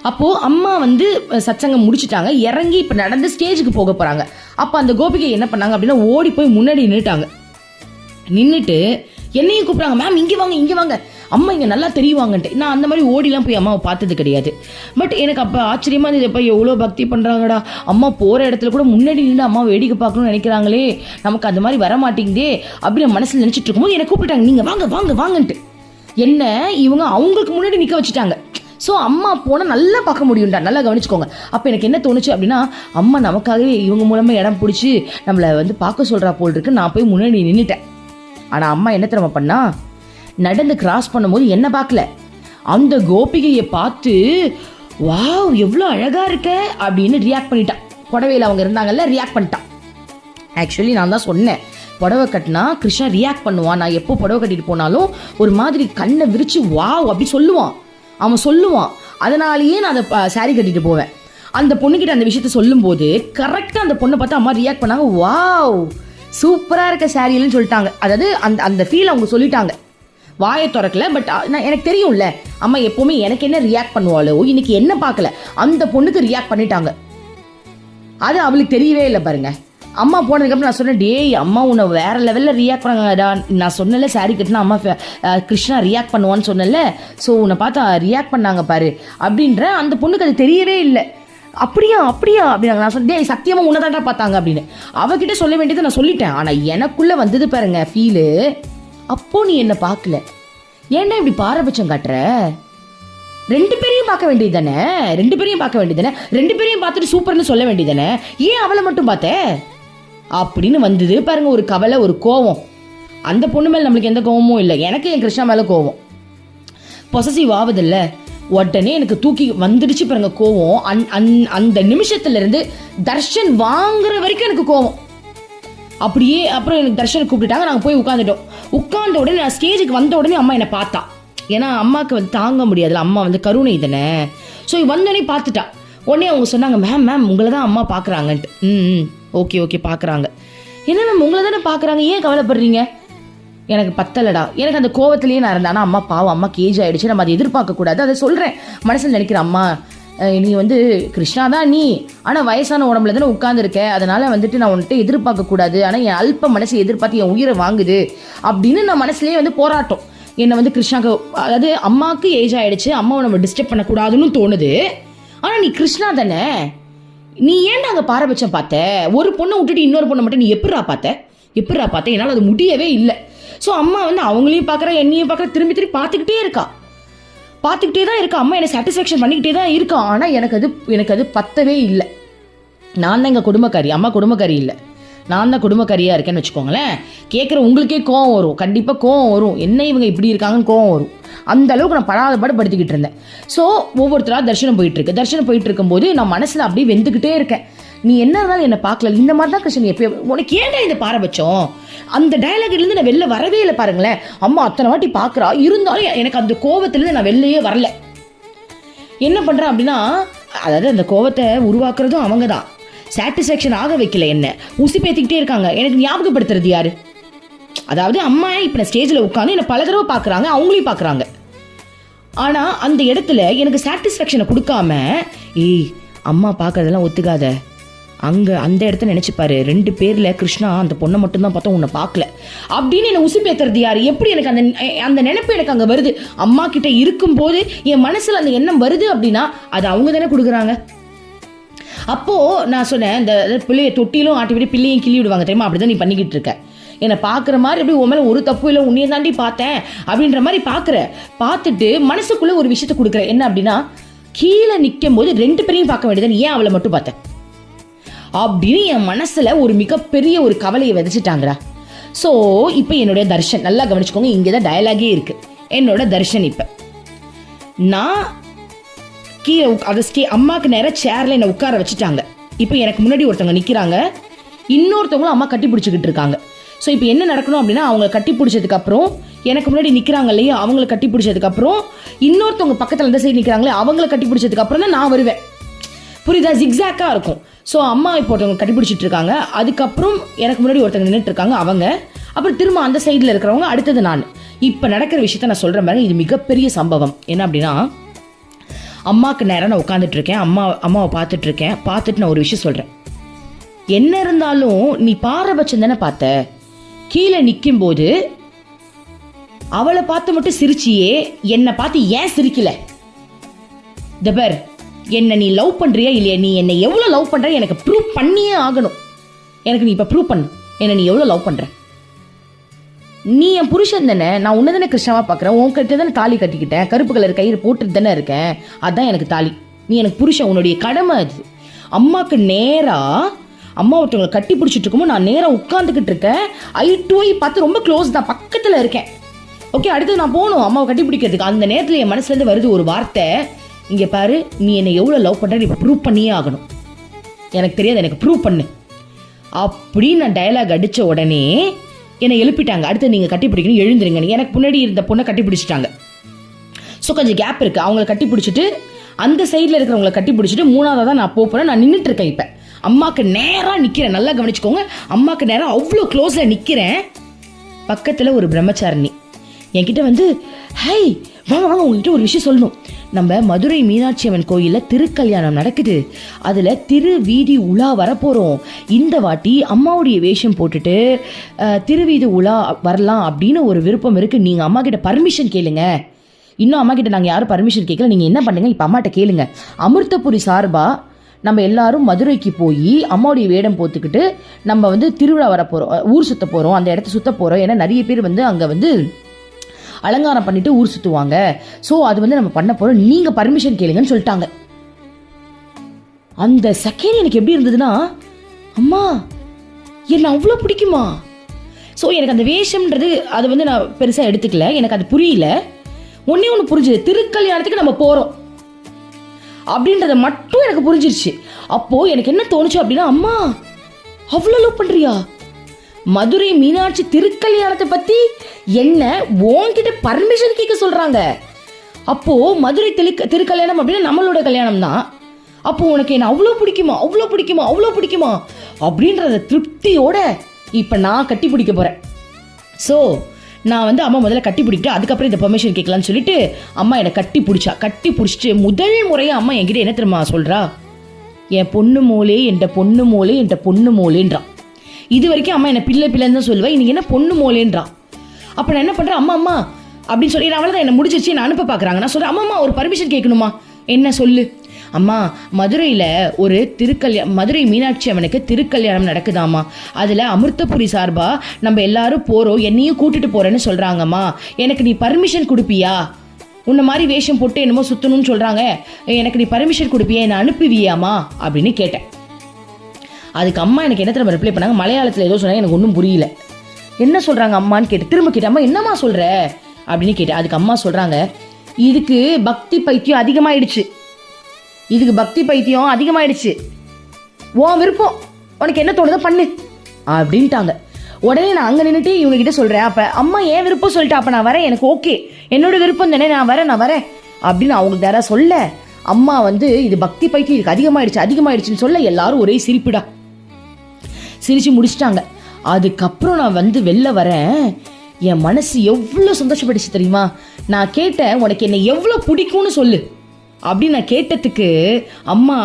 அப்போது அம்மா வந்து சத்சங்கம் முடிச்சுட்டாங்க, இறங்கி இப்போ நடந்து ஸ்டேஜுக்கு போக போகிறாங்க. அப்போ அந்த கோபிகை என்ன பண்ணாங்க அப்படின்னா, ஓடி போய் முன்னாடி நின்றுட்டாங்க. நின்றுட்டு என்னையும் கூப்பிட்றாங்க, மேம் இங்கே வாங்க இங்கே வாங்க, அம்மா இங்கே நல்லா தெரியுவாங்கன்ட்டு. நான் அந்த மாதிரி ஓடிலாம் போய் அம்மாவை பார்த்தது கிடையாது. பட் எனக்கு அப்போ ஆச்சரியமாக இருந்தது, எப்போ எவ்வளோ பக்தி பண்ணுறாங்கடா, அம்மா போகிற இடத்துல கூட முன்னாடி நின்று அம்மா வேடிக்கை பார்க்கணும்னு நினைக்கிறாங்களே, நமக்கு அந்த மாதிரி வர மாட்டேங்குதே அப்படின்னு மனசில் நினச்சிட்டு இருக்கும்போது என்னை கூப்பிட்டாங்க, நீங்கள் வாங்க வாங்க வாங்கன்ட்டு. என்ன இவங்க அவங்களுக்கு முன்னாடி நிற்க வச்சுட்டாங்க. ஸோ அம்மா போனால் நல்லா பார்க்க முடியும்டா, நல்லா கவனிச்சுக்கோங்க. அப்போ எனக்கு என்ன தோணுச்சு அப்படின்னா, அம்மா நமக்காகவே இவங்க மூலமாக இடம் பிடிச்சி நம்மளை வந்து பார்க்க சொல்கிறா போல் இருக்கு. நான் போய் முன்னாடி நின்றுட்டேன். ஆனால் அம்மா என்ன திறமை பண்ணா, நடந்து கிராஸ் பண்ணும்போது என்ன பார்க்கல, அந்த கோபிகையை பார்த்து வாவ் எவ்வளோ அழகாக இருக்க அப்படின்னு ரியாக்ட் பண்ணிட்டான். புடவையில் அவங்க இருந்தாங்கல்ல, ரியாக்ட் பண்ணிட்டான். ஆக்சுவலி நான் தான் சொன்னேன், புடவை கட்டினா கிருஷ்ணா ரியாக்ட் பண்ணுவான், நான் எப்போ புடவை கட்டிட்டு போனாலும் ஒரு மாதிரி கண்ணை விரிச்சு வாவ் அப்படி சொல்லுவான், அவன் சொல்லுவான். அதனாலேயே நான் அந்த சாரீ கட்டிட்டு போவேன். அந்த பொண்ணுக்கிட்ட அந்த விஷயத்த சொல்லும்போது கரெக்டாக அந்த பொண்ணை பார்த்து அம்மா ரியாக்ட் பண்ணாங்க, வாவ் சூப்பராக இருக்க சாரீலன்னு சொல்லிட்டாங்க. அதாவது அந்த ஃபீல் அவங்க சொல்லிட்டாங்க, வாயை திறக்கல. பட் நான் எனக்கு தெரியும்ல, அம்மா எப்போவுமே எனக்கு என்ன ரியாக்ட் பண்ணுவாளோ, இன்னைக்கு என்ன பார்க்கல, அந்த பொண்ணுக்கு ரியாக்ட் பண்ணிட்டாங்க. அது அவளுக்கு தெரியவே இல்லை பாருங்க. அம்மா போனதுக்கப்புறம் நான் சொன்னேன், டேய் அம்மா உன்னை வேற லெவலில் ரியாக்ட் பண்ணாங்கடா, நான் சொன்னல சாரீ கட்டினா அம்மா கிருஷ்ணா ரியாக்ட் பண்ணுவான்னு சொன்னல, ஸோ உன்னை பார்த்தா ரியாக்ட் பண்ணாங்க பாரு அப்படின்ற. அந்த பொண்ணுக்கு அது தெரியவே இல்லை. அப்படியா அப்படியா அப்படின்னாங்க. நான் சொன்னேன், டேய் சத்தியமாக உன்னை தாண்டா பார்த்தாங்க அப்படின்னு. அவகிட்ட சொல்ல வேண்டியதை நான் சொல்லிட்டேன். ஆனால் எனக்குள்ளே வந்தது பாருங்க ஃபீலு, அப்போ நீ என்ன பார்க்கல, ஏன்டா இப்படி பாரபட்சம் காட்டுற, ரெண்டு பேரையும் பார்க்க வேண்டியது தானே, ரெண்டு பேரையும் பார்க்க வேண்டியது தானே, ரெண்டு பேரையும் பார்த்துட்டு சூப்பர்னு சொல்ல வேண்டியது தானே, ஏன் அவளை மட்டும் பார்த்த அப்படின்னு வந்தது பாருங்க. ஒரு கவலை, ஒரு கோவம். அந்த பொண்ணு மேலே நம்மளுக்கு எந்த கோவமும் இல்லை, எனக்கு என் கிருஷ்ணா மேலே கோவம். பொசசிவ் ஆகுதில்ல, உடனே எனக்கு தூக்கி வந்துடுச்சு பாருங்க கோவம். அந்த நிமிஷத்துல இருந்து தர்ஷன் வாங்குற வரைக்கும் எனக்கு கோவம். அப்படியே அப்புறம் எனக்கு தர்ஷன் கூப்பிட்டுட்டாங்க, நாங்கள் போய் உட்காந்துட்டோம். உட்கார்ந்த உடனே நான் ஸ்டேஜுக்கு வந்த உடனே அம்மா என்னை பார்த்தா, ஏன்னா அம்மாவுக்கு வந்து தாங்க முடியாதுல்ல, அம்மா வந்து கருணை தானே. ஸோ வந்தோடனே பார்த்துட்டா. உடனே அவங்க சொன்னாங்க, மேம் உங்களை தான் அம்மா பார்க்குறாங்கன்ட்டு. ஓகே ஓகே பார்க்குறாங்க. என்ன மேம் உங்களை தானே பார்க்குறாங்க, ஏன் கவலைப்படுறீங்க, எனக்கு பத்தலடா. எனக்கு அந்த கோவத்திலேயே நான் இருந்தேன். ஆனால் அம்மா பாவம், அம்மா கேஜ் ஆகிடுச்சு, நம்ம அதை எதிர்பார்க்கக்கூடாது. அதை சொல்கிறேன், மனசில் நினைக்கிறேன், அம்மா நீ வந்து கிருஷ்ணா தான் நீ, ஆனால் வயசான உடம்புல தானே உட்காந்துருக்க, அதனால் வந்துட்டு நான் உன்கிட்ட எதிர்பார்க்கக்கூடாது, ஆனால் என் அல்ப மனசை எதிர்பார்த்து என் உயிரை வாங்குது அப்படின்னு நான் மனசுலேயே வந்து போராட்டம். என்னை வந்து கிருஷ்ணாக்கு, அதாவது அம்மாவுக்கு ஏஜ் ஆகிடுச்சு, அம்மாவை நம்ம டிஸ்டர்ப் பண்ணக்கூடாதுன்னு தோணுது. ஆனால் நீ கிருஷ்ணா தானே, நீ ஏன் நாங்கள் பாரபட்சம் பார்த்த, ஒரு பொண்ணை விட்டுட்டு இன்னொரு பொண்ணை மட்டும் நீ எப்படிரா பார்த்த, என்னால் அது முடியவே இல்லை. ஸோ அம்மா வந்து அவங்களையும் பார்க்குறா, என்னையும் பார்க்குறா, திரும்பி பார்த்துக்கிட்டே தான் இருக்கா. அம்மா என்னை சாட்டிஸ்ஃபேக்ஷன் பண்ணிக்கிட்டே தான் இருக்கா. ஆனால் எனக்கு அது பத்தவே இல்லை. நான் தான் எங்கள் குடும்பக்காரி, அம்மா குடும்பக்காரி இல்லை, நான் தான் குடும்பக்காரியாக இருக்கேன்னு வச்சுக்கோங்களேன். கேட்குற உங்களுக்கே கோவம் வரும், கண்டிப்பாக கோவம் வரும், என்ன இவங்க இப்படி இருக்காங்கன்னு கோவம் வரும். அந்த அளவுக்கு நான் படாதபாடு படுத்திக்கிட்டு இருந்தேன். ஸோ ஒவ்வொருத்தராக தர்ஷனம் போயிட்டு இருக்கும்போது நான் மனசில் அப்படியே வெந்துக்கிட்டே இருக்கேன். நீ என்ன இருந்தாலும் என்னை பார்க்கல, இந்த மாதிரி தான் கிருஷ்ணன் எப்போ, உனக்கு ஏன்டா இந்த பாரபட்சம், அந்த டயலாக்லேருந்து நான் வெளில வரவே இல்லை பாருங்களேன். அம்மா அத்தனை வாட்டி பார்க்குறா, இருந்தாலும் எனக்கு அந்த கோவத்திலேருந்து நான் வெளிலையே வரல. என்ன பண்ணுறேன் அப்படின்னா, அதாவது அந்த கோவத்தை உருவாக்குறதும் அவங்க தான், சாட்டிஸ்ஃபேக்ஷன் ஆக வைக்கல, என்ன ஊசி பேத்திக்கிட்டே இருக்காங்க. எனக்கு ஞாபகப்படுத்துறது யாரு, அதாவது அம்மா இப்போ நான் ஸ்டேஜில் உட்காந்து என்னை பல தடவை பார்க்குறாங்க, அவங்களையும் பார்க்குறாங்க. ஆனால் அந்த இடத்துல எனக்கு சாட்டிஸ்ஃபேக்ஷனை கொடுக்காம, ஏய் அம்மா பார்க்கறதெல்லாம் ஒத்துக்காத, அங்கே அந்த இடத்த நினச்சிப்பாரு, 2 பேரில் கிருஷ்ணா அந்த பொண்ணை மட்டும்தான் பார்த்தா உன்னை பார்க்கல அப்படின்னு என்னை உசுப்பேத்துறது யார்? எப்படி எனக்கு அந்த நினைப்பு எனக்கு அங்கே வருது? அம்மா கிட்ட இருக்கும்போது என் மனசில் அந்த எண்ணம் வருது அப்படின்னா அது அவங்க தானே கொடுக்குறாங்க. அப்போது நான் சொன்னேன், இந்த பிள்ளையை தொட்டிலும் ஆட்டி விட்டு பிள்ளையும் கிள்ளி விடுவாங்க தெரியுமா, அப்படி தான் நீ பண்ணிக்கிட்டு இருக்க. என்னை பார்க்குற மாதிரி எப்படி உன் மேலே ஒரு தப்பு இல்லை, உன்னையை தாண்டி பார்த்தேன் அப்படின்ற மாதிரி பார்த்துட்டு மனசுக்குள்ளே ஒரு விஷயத்தை கொடுக்குறேன். என்ன அப்படின்னா, கீழே நிற்கும் போது 2 பேரையும் பார்க்க வேண்டியது, ஏன் அவளை மட்டும் பார்த்தேன் அப்படின்னு என் மனசில் ஒரு மிகப்பெரிய ஒரு கவலையை விதைச்சிட்டாங்கடா. ஸோ இப்போ என்னுடைய தர்ஷன் நல்லா கவனிச்சுக்கோங்க, இங்கே தான் டயலாகே இருக்குது. என்னோட தர்ஷன் இப்போ நான் கீழே அதை அம்மாவுக்கு நேராக சேரில் என்னை உட்கார வச்சுட்டாங்க. இப்போ எனக்கு முன்னாடி ஒருத்தவங்க நிற்கிறாங்க, இன்னொருத்தவங்களும் அம்மா கட்டி பிடிச்சிக்கிட்டு இருக்காங்க. ஸோ இப்போ என்ன நடக்கணும் அப்படின்னா, அவங்க கட்டி பிடிச்சதுக்கப்புறம் எனக்கு முன்னாடி நிற்கிறாங்க இல்லையா, அவங்களை கட்டி பிடிச்சதுக்கப்புறம் இன்னொருத்தவங்க பக்கத்தில் அந்த சைடு நிற்கிறாங்களே அவங்கள கட்டி பிடிச்சதுக்கப்புறம் தான் நான் வருவேன். புரியுதா? ஜிக்ஸாக்காக இருக்கும். ஸோ அம்மா இப்போ ஒருத்தவங்க கட்டிப்பிடிச்சிட்டு இருக்காங்க, அதுக்கப்புறம் எனக்கு முன்னாடி ஒருத்தவங்க நின்றுட்டு இருக்காங்க அவங்க, அப்புறம் திரும்ப அந்த சைடில் இருக்கிறவங்க, அடுத்தது நான். இப்போ நடக்கிற விஷயத்த நான் சொல்கிறேன் பாருங்க, இது மிகப்பெரிய சம்பவம். என்ன அப்படின்னா, அம்மாவுக்கு நேரம் நான் உட்காந்துட்டு இருக்கேன், அம்மாவை பார்த்துட்டு இருக்கேன். பார்த்துட்டு நான் ஒரு விஷயம் சொல்கிறேன். என்ன இருந்தாலும் நீ பாரபட்சம் தானே பார்த்த, கீழே நிற்கும்போது அவளை பார்த்து மட்டும் சிரிச்சியே, என்னை பார்த்து ஏன் சிரிக்கல? தபர், என்னை நீ லவ் பண்ணுறியா இல்லையா? நீ என்னை எவ்வளோ லவ் பண்ணுற எனக்கு ப்ரூவ் பண்ணியே ஆகணும். எனக்கு நீ இப்போ ப்ரூவ் பண்ணு, என்னை நீ எவ்வளோ லவ் பண்ணுற. நீ என் புருஷன் தானே, நான் உன்னை தானே கிருஷ்ணாவாக பார்க்குறேன், உன்கிட்ட தானே தாலி கட்டிக்கிட்டேன், கருப்பு கலர் கயிறு போட்டுட்டு தானே இருக்கேன், அதுதான் எனக்கு தாலி. நீ எனக்கு புருஷன், உன்னுடைய கடமை அது. அம்மாவுக்கு நேராக அம்மா ஒருத்தவங்களை கட்டி பிடிச்சிட்டு இருக்கும்போது நான் நேராக உட்காந்துக்கிட்டு இருக்கேன், ஐ டு ஐ பார்த்து ரொம்ப க்ளோஸ் தான், பக்கத்தில் இருக்கேன். ஓகே, அடுத்து நான் போகணும் அம்மாவை கட்டி பிடிக்கிறதுக்கு. அந்த நேரத்தில் என் மனசுலேருந்து வருது ஒரு வார்த்தை, இங்கே பாரு, நீ என்னை எவ்வளோ லவ் பண்ணுறேன்னு இப்போ ப்ரூவ் பண்ணியே ஆகணும், எனக்கு தெரியாது, எனக்கு ப்ரூவ் பண்ணு அப்படின்னு நான் டயலாக் அடித்த உடனே என்னை எழுப்பிட்டாங்க. அடுத்து நீங்கள் கட்டி பிடிக்கணும், எழுந்துருங்க. எனக்கு முன்னாடி இருந்த பொண்ணை கட்டி பிடிச்சிட்டாங்க. ஸோ கொஞ்சம் கேப் இருக்குது, அவங்கள கட்டி பிடிச்சிட்டு அந்த சைடில் இருக்கிறவங்கள கட்டி பிடிச்சிட்டு 3ஆவதாக தான் நான் போகிறேன். நான் நின்றுட்டு இருக்கேன். இப்போ அம்மாவுக்கு நேராக நிற்கிறேன், நல்லா கவனிச்சுக்கோங்க, அம்மாவுக்கு நேராக அவ்வளோ க்ளோஸில் நிற்கிறேன். பக்கத்தில் ஒரு பிரம்மச்சாரிணி என்கிட்ட வந்து, ஹை வாங்க வாங்க, உங்ககிட்ட ஒரு விஷயம் சொல்லணும். நம்ம மதுரை மீனாட்சி அம்மன் கோயிலில் திருக்கல்யாணம் நடக்குது, அதில் திருவீதி உலா வரப்போகிறோம். இந்த வாட்டி அம்மாவுடைய வேஷம் போட்டுட்டு திருவீதி உலா வரலாம் அப்படின்னு ஒரு விருப்பம் இருக்குது. நீங்கள் அம்மா கிட்ட பர்மிஷன் கேளுங்க. இன்னும் அம்மா கிட்ட நாங்கள் யாரும் பர்மிஷன் கேட்கல, நீங்கள் என்ன பண்ணுங்க, இப்போ அம்மாட்ட கேளுங்க. அமிர்தபுரி சார்பாக நம்ம எல்லாரும் மதுரைக்கு போய் அம்மாவுடைய வேடம் போத்துக்கிட்டு நம்ம வந்து திருவிழா வர போகிறோம், ஊர் சுற்ற போகிறோம், அந்த இடத்த சுற்ற போகிறோம். ஏன்னா நிறைய பேர் வந்து அங்கே வந்து அலங்காரம் பண்ணிட்டு ஊர் சுற்றுவாங்க. ஸோ அது வந்து நம்ம பண்ண போகிறோம், நீங்கள் பர்மிஷன் கேளுங்கன்னு சொல்லிட்டாங்க. அந்த செகண்ட் எனக்கு எப்படி இருந்ததுன்னா, அம்மா என்ன அவ்வளோ பிடிக்குமா? ஸோ எனக்கு அந்த வேஷம்ன்றது அது வந்து நான் பெருசாக எடுத்துக்கல, எனக்கு அது புரியல. ஒன்றே ஒன்று புரிஞ்சுது, திருக்கல்யாணத்துக்கு நம்ம போகிறோம் அப்படின்றத மட்டும் எனக்கு புரிஞ்சிருச்சு. அப்போது எனக்கு என்ன தோணுச்சு அப்படின்னா, அம்மா அவ்வளோ லவ் பண்ணுறியா? மதுரை மீனாட்சி திருக்கல்யாணத்தை பற்றி என்ன உன்கிட்ட பர்மிஷன் கேட்க சொல்கிறாங்க. அப்போது மதுரை திருக்கல்யாணம் அப்படின்னா நம்மளோட கல்யாணம் தான். அப்போது உனக்கு என்ன அவ்வளோ பிடிக்குமா, அவ்வளோ பிடிக்குமா, அவ்வளோ பிடிக்குமா அப்படின்றத திருப்தியோட இப்போ நான் கட்டி பிடிக்க போகிறேன். ஸோ நான் வந்து அம்மா முதல்ல கட்டி பிடிக்கிட்டு அதுக்கப்புறம் இந்த பெர்மிஷன் கேட்கலான்னு சொல்லிட்டு அம்மா என்னை கட்டி பிடிச்சிட்டு முதல் முறையாக அம்மா என்கிட்ட என்ன தெரியுமா சொல்கிறா, என் பொண்ணு மோளே, என்ற பொண்ணு மோளே, என்ற பொண்ணு மோளேன்றான். இது வரைக்கும் அம்மா என்னை பிள்ளைன்னு தான் சொல்லுவேன், இன்னைக்கு என்ன பொண்ணு மோளேன்றான். அப்போ நான் என்ன பண்ணுறேன், அம்மா அம்மா அப்படின்னு சொல்லி அவளை தான் என்னை முடிச்சிருச்சு, என்னை அனுப்ப பார்க்குறாங்க. நான் சொல்கிறேன், அம்மா ஒரு பர்மிஷன் கேட்கணுமா, என்ன சொல்லு. அம்மா மதுரையில் ஒரு மதுரை மீனாட்சி அம்மனுக்கு திருக்கல்யாணம் நடக்குதாம்மா, அதில் அமிர்தபுரி சார்பாக நம்ம எல்லாரும் போகிறோம், என்னையும் கூட்டிட்டு போகிறேன்னு சொல்கிறாங்கம்மா, எனக்கு நீ பர்மிஷன் கொடுப்பியா? உன்ன மாதிரி வேஷம் போட்டு என்னமோ சுற்றணும்னு சொல்கிறாங்க, எனக்கு நீ பர்மிஷன் கொடுப்பியா, என்னை அனுப்புவியாம்மா அப்படின்னு கேட்டேன். அதுக்கு அம்மா எனக்கு என்ன திரும்ப ரிப்ளை பண்ணாங்க, மலையாளத்தில் ஏதோ சொன்னாங்க, எனக்கு ஒன்றும் புரியல. என்ன சொல்கிறாங்க அம்மான்னு கேட்டு திரும்ப கேட்டேன், அம்மா என்னம்மா சொல்கிற அப்படின்னு கேட்டேன். அதுக்கு அம்மா சொல்கிறாங்க, இதுக்கு பக்தி பைத்தியம் அதிகமாகிடுச்சு, இதுக்கு பக்தி பைத்தியம் அதிகமாகிடுச்சு, உன் விருப்பம், உனக்கு என்ன தோணுதோ பண்ணு அப்படின்ட்டாங்க. உடனே நான் அங்கே நின்றுட்டு இவங்ககிட்ட சொல்கிறேன், அப்போ அம்மா ஏன் விருப்பம் சொல்லிட்டா, அப்போ நான் வரேன், எனக்கு ஓகே, என்னோட விருப்பம் தானே, நான் வரேன் அப்படின்னு அவங்களுக்கு யாராவது சொல்ல, அம்மா வந்து இது பக்தி பைத்தியம் இதுக்கு அதிகமாகிடுச்சுன்னு சொல்ல எல்லாரும் ஒரே சிரிப்புடா, சிரிச்சு முடிச்சிட்டாங்க. அதுக்கப்புறம் நான் வந்து வெளில வரேன், என் மனசு எவ்வளோ சந்தோஷப்பட்டுச்சு தெரியுமா. நான் கேட்டேன், உனக்கு என்னை எவ்வளோ பிடிக்கும்னு சொல்லு அப்படின்னு நான் கேட்டதுக்கு அம்மா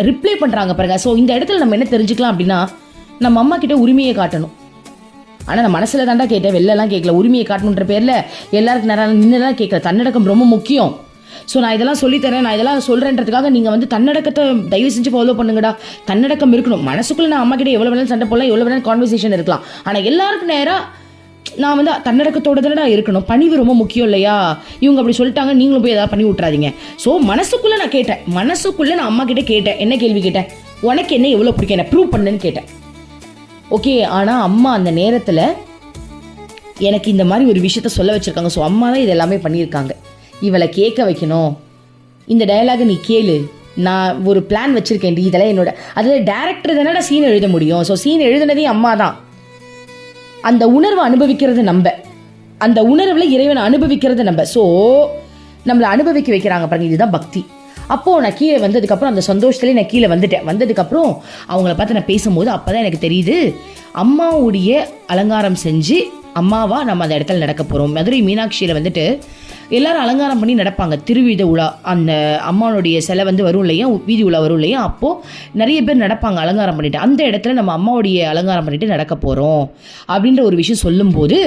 ரிப்ளை பண்ணுறாங்க பாருங்க. ஸோ இந்த இடத்துல நம்ம என்ன தெரிஞ்சுக்கலாம் அப்படின்னா, நம்ம அம்மா கிட்ட உரிமையை காட்டணும். ஆனால் நான் மனசில் தாண்டா கேட்டேன், வெளிலலாம் கேட்கல. உரிமையை காட்டணுன்ற பேரில் எல்லாருக்கும் நேரம் நின்று தான் கேட்கல. தன்னடக்கம் ரொம்ப முக்கியம். ஸோ நான் இதெல்லாம் சொல்லித்தரேன், நான் இதெல்லாம் சொல்கிறேன்றதுக்காக நீங்கள் வந்து தன்னடக்கத்தை தயவு செஞ்சு ஃபாலோ பண்ணுங்கடா. தன்னடக்கம் இருக்கணும். மனசுக்குள்ளே நான் அம்மா கிட்ட எவ்வளோ வேணாலும் சண்டை போடலாம், எவ்வளோ வேணாலும் கான்வர்சேஷன் இருக்கலாம். ஆனால் எல்லாருக்கும் நேராக நான் வந்து தன்னடக்கத்தோட தானே இருக்கணும். பணிவு ரொம்ப முக்கியம் இல்லையா? இவங்க அப்படி சொல்லிட்டாங்க, நீங்களும் போய் ஏதாவது பண்ணி விட்றாதீங்க. ஸோ மனசுக்குள்ளே நான் கேட்டேன், மனசுக்குள்ளே நான் அம்மா கிட்ட கேட்டேன். என்ன கேள்வி கேட்டேன்? உனக்கு என்ன எவ்வளோ பிடிக்கும், என்ன ப்ரூவ் பண்ணுன்னு கேட்டேன். ஓகே, ஆனால் அம்மா அந்த நேரத்தில் எனக்கு இந்த மாதிரி ஒரு விஷயத்த சொல்ல வச்சுருக்காங்க. ஸோ அம்மா தான் இது எல்லாமே பண்ணியிருக்காங்க. இவளை கேட்க வைக்கணும், இந்த டயலாக நீ கேளு, நான் ஒரு பிளான் வச்சுருக்கேன், இதெல்லாம் என்னோட. அதில் டேரக்டர் தானடா சீன் எழுத முடியும். ஸோ சீன் எழுதுனதே அம்மா தான். அந்த உணர்வை அனுபவிக்கிறது நம்ம, அந்த உணர்வில் இறைவனை அனுபவிக்கிறது நம்ம. ஸோ நம்மளை அனுபவிக்க வைக்கிறாங்க பாருங்க, இதுதான் பக்தி. அப்போது நான் கீழே வந்ததுக்கப்புறம் அந்த சந்தோஷத்துலேயே நான் கீழே வந்துட்டேன். வந்ததுக்கப்புறம் அவங்கள பார்த்து நான் பேசும்போது அப்போ தான் எனக்கு தெரியுது, அம்மாவுடைய அலங்காரம் செஞ்சு அம்மாவா நம்ம அந்த இடத்துல நடக்க போகிறோம். மதுரை மீனாட்சியில் வந்துட்டு எல்லாரும் அலங்காரம் பண்ணி நடப்பாங்க. திருவித உலா, அந்த அம்மாவுடைய சிலை வந்து வரும் இல்லையா, வீதி உலா வரும் இல்லையா, அப்போது நிறைய பேர் நடப்பாங்க அலங்காரம் பண்ணிட்டு. அந்த இடத்துல நம்ம அம்மாவுடைய அலங்காரம் பண்ணிட்டு நடக்க போகிறோம் அப்படின்ற ஒரு விஷயம் சொல்லும்போது,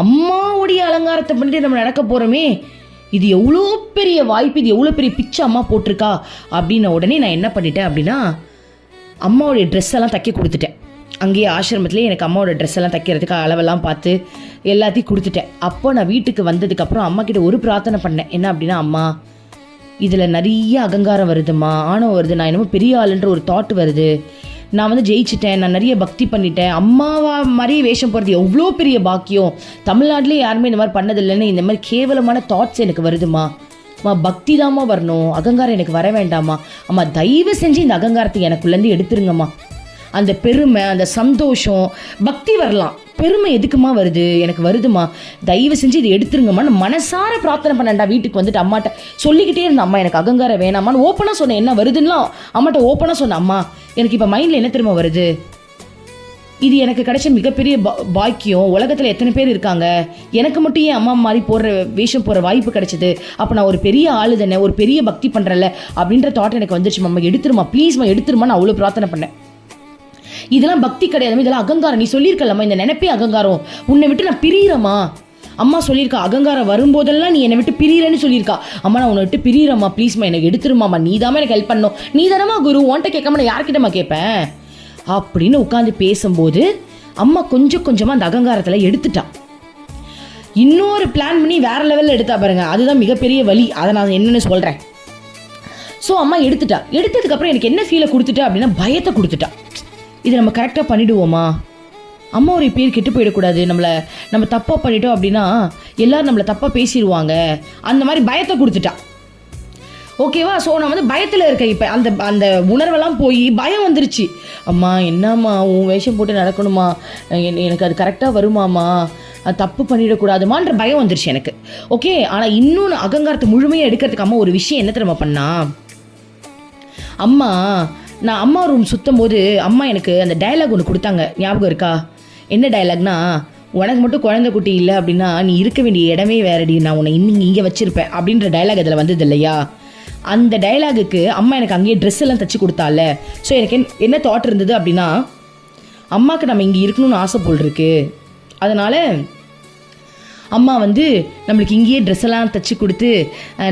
அம்மாவுடைய அலங்காரத்தை பண்ணிட்டு நம்ம நடக்க போகிறோமே, இது எவ்வளோ பெரிய வாய்ப்பு, இது எவ்வளோ பெரிய பிச்சை அம்மா போட்டிருக்கா அப்படின்ன உடனே நான் என்ன பண்ணிட்டேன் அப்படின்னா, அம்மாவுடைய ட்ரெஸ் எல்லாம் தைக்க கொடுத்துட்டேன். அங்கேயே ஆசிரமத்துலேயே எனக்கு அம்மாவோட ட்ரெஸ் எல்லாம் தைக்கிறதுக்கு அளவெல்லாம் பார்த்து எல்லாத்தையும் கொடுத்துட்டேன். அப்போ நான் வீட்டுக்கு வந்ததுக்கப்புறம் அம்மா கிட்ட ஒரு பிரார்த்தனை பண்ணேன். என்ன அப்படின்னா, அம்மா இதில் நிறைய அகங்காரம் வருதுமா, ஆணவம் வருது, நான் என்னமோ பெரிய ஆளுன்ற ஒரு தாட் வருது, நான் வந்து ஜெயிச்சிட்டேன், நான் நிறைய பக்தி பண்ணிட்டேன், அம்மாவா மாதிரியே வேஷம் போகிறது எவ்வளோ பெரிய பாக்கியம், தமிழ்நாட்டிலே யாருமே இந்த மாதிரி பண்ணதில்லைன்னு இந்த மாதிரி கேவலமான தாட்ஸ் எனக்கு வருதுமா. அம்மா பக்தி தாம்மா வரணும், அகங்காரம் எனக்கு வர வேண்டாமா. அம்மா தயவு செஞ்சு இந்த அகங்காரத்தை எனக்குள்ளேருந்து எடுத்துருங்கம்மா. அந்த பெருமை, அந்த சந்தோஷம், பக்தி வரலாம், பெருமை எதுக்குமா வருது, எனக்கு வருதுமா, தயவு செஞ்சு இதை எடுத்துருங்கம்மா. நான் மனசார பிரார்த்தனை பண்ணேன்டா. வீட்டுக்கு வந்துட்டு அம்மாட்ட சொல்லிக்கிட்டே இருந்தேன், அம்மா எனக்கு அகங்காரம் வேணாமான்னு ஓப்பனாக சொன்னேன். என்ன வருதுன்னா அம்மாட்ட ஓப்பனாக சொன்னேன், அம்மா எனக்கு இப்போ மைண்டில் என்ன தெரியுமா வருது, இது எனக்கு கிடைச்ச மிகப்பெரிய பாக்கியம், உலகத்தில் எத்தனை பேர் இருக்காங்க, எனக்கு மட்டும் ஏன் அம்மா மாதிரி போடுற வேஷம் போகிற வாய்ப்பு கிடைச்சது, அப்போ நான் ஒரு பெரிய ஆளு தானே, ஒரு பெரிய பக்தி பண்ணுறேன்ல அப்படின்ற தாட் எனக்கு வந்துருச்சு. அம்மா எடுத்துருமா ப்ளீஸ்மா, எடுத்துருமா. நான் அவ்வளோ பிரார்த்தனை பண்ணேன். இதெல்லாம் பக்தி கிடையாது, இதெல்லாம் அகங்காரம். நீ சொல்லியிருக்கலம்மா இந்த நினைப்பே அகங்காரம், உன்னை விட்டு நான் பிரியறமா. அம்மா சொல்லியிருக்கா, அகங்காரம் வரும்போதெல்லாம் நீ என்னை விட்டு பிரியறேன்னு சொல்லியிருக்கா. அம்மா நான் உன்னை விட்டு பிரியறம்மா, ப்ளீஸ்மா எனக்கு எடுத்துருமாம்மா, நீ தாம்மா எனக்கு ஹெல்ப் பண்ணணும், நீ தானம்மா குரு, உன்கிட்ட கேட்காம நான் யார்கிட்டம்மா கேட்பேன் அப்படின்னு உட்காந்து பேசும்போது அம்மா கொஞ்சம் கொஞ்சமாக அந்த அகங்காரத்தில் எடுத்துட்டா. இன்னொரு பிளான் பண்ணி வேற லெவலில் எடுத்தா பாருங்க, அதுதான் மிகப்பெரிய வலி. அதை நான் என்னென்னு சொல்கிறேன். ஸோ அம்மா எடுத்துட்டா. எடுத்ததுக்கப்புறம் எனக்கு என்ன ஃபீலை கொடுத்துட்டா அப்படின்னா, பயத்தை கொடுத்துட்டா. இது நம்ம கரெக்டாக பண்ணிவிடுவோமா, அம்மா ஒரு பேர் கெட்டு போயிடக்கூடாது, நம்ம தப்பாக பண்ணிட்டோம் அப்படின்னா எல்லோரும் நம்மளை தப்பாக பேசிடுவாங்க, அந்த மாதிரி பயத்தை கொடுத்துட்டா. ஓகேவா? ஸோ நான் வந்து பயத்தில் இருக்கேன். இப்போ அந்த உணர்வெல்லாம் போய் பயம் வந்துருச்சு. அம்மா என்னம்மா உன் வேஷம் போட்டு நடக்கணுமா, எனக்கு அது கரெக்டாக வருமாம்மா, தப்பு பண்ணிடக்கூடாதுமான்ற பயம் வந்துருச்சு எனக்கு. ஓகே, ஆனால் இன்னொன்று அகங்காரத்தை முழுமையாக எடுக்கிறதுக்கு அம்மா ஒரு விஷயம் என்ன தெரியுமா பண்ணா, அம்மா நான் அம்மா ரூம் சுற்றும் போது அம்மா எனக்கு அந்த டயலாக் ஒன்று கொடுத்தாங்க, ஞாபகம் இருக்கா? என்ன டயலாக்னா, உனக்கு மட்டும் குழந்தை குட்டி இல்லை அப்படின்னா நீ இருக்க வேண்டிய இடமே வேறடி, நான் உன்னை இங்கே வச்சுருப்பேன் அப்படின்ற டயலாக் அதில் வந்தது இல்லையா? அந்த டயலாகுக்கு அம்மா எனக்கு அங்கேயே ட்ரெஸ் எல்லாம் தைச்சி கொடுத்தால. ஸோ எனக்கு என்ன தாட் இருந்தது அப்படின்னா, அம்மாவுக்கு நம்ம இங்கே இருக்கணும்னு ஆசை போல் இருக்கு, அதனால் அம்மா வந்து நம்மளுக்கு இங்கேயே ட்ரெஸ் எல்லாம் தைச்சி கொடுத்து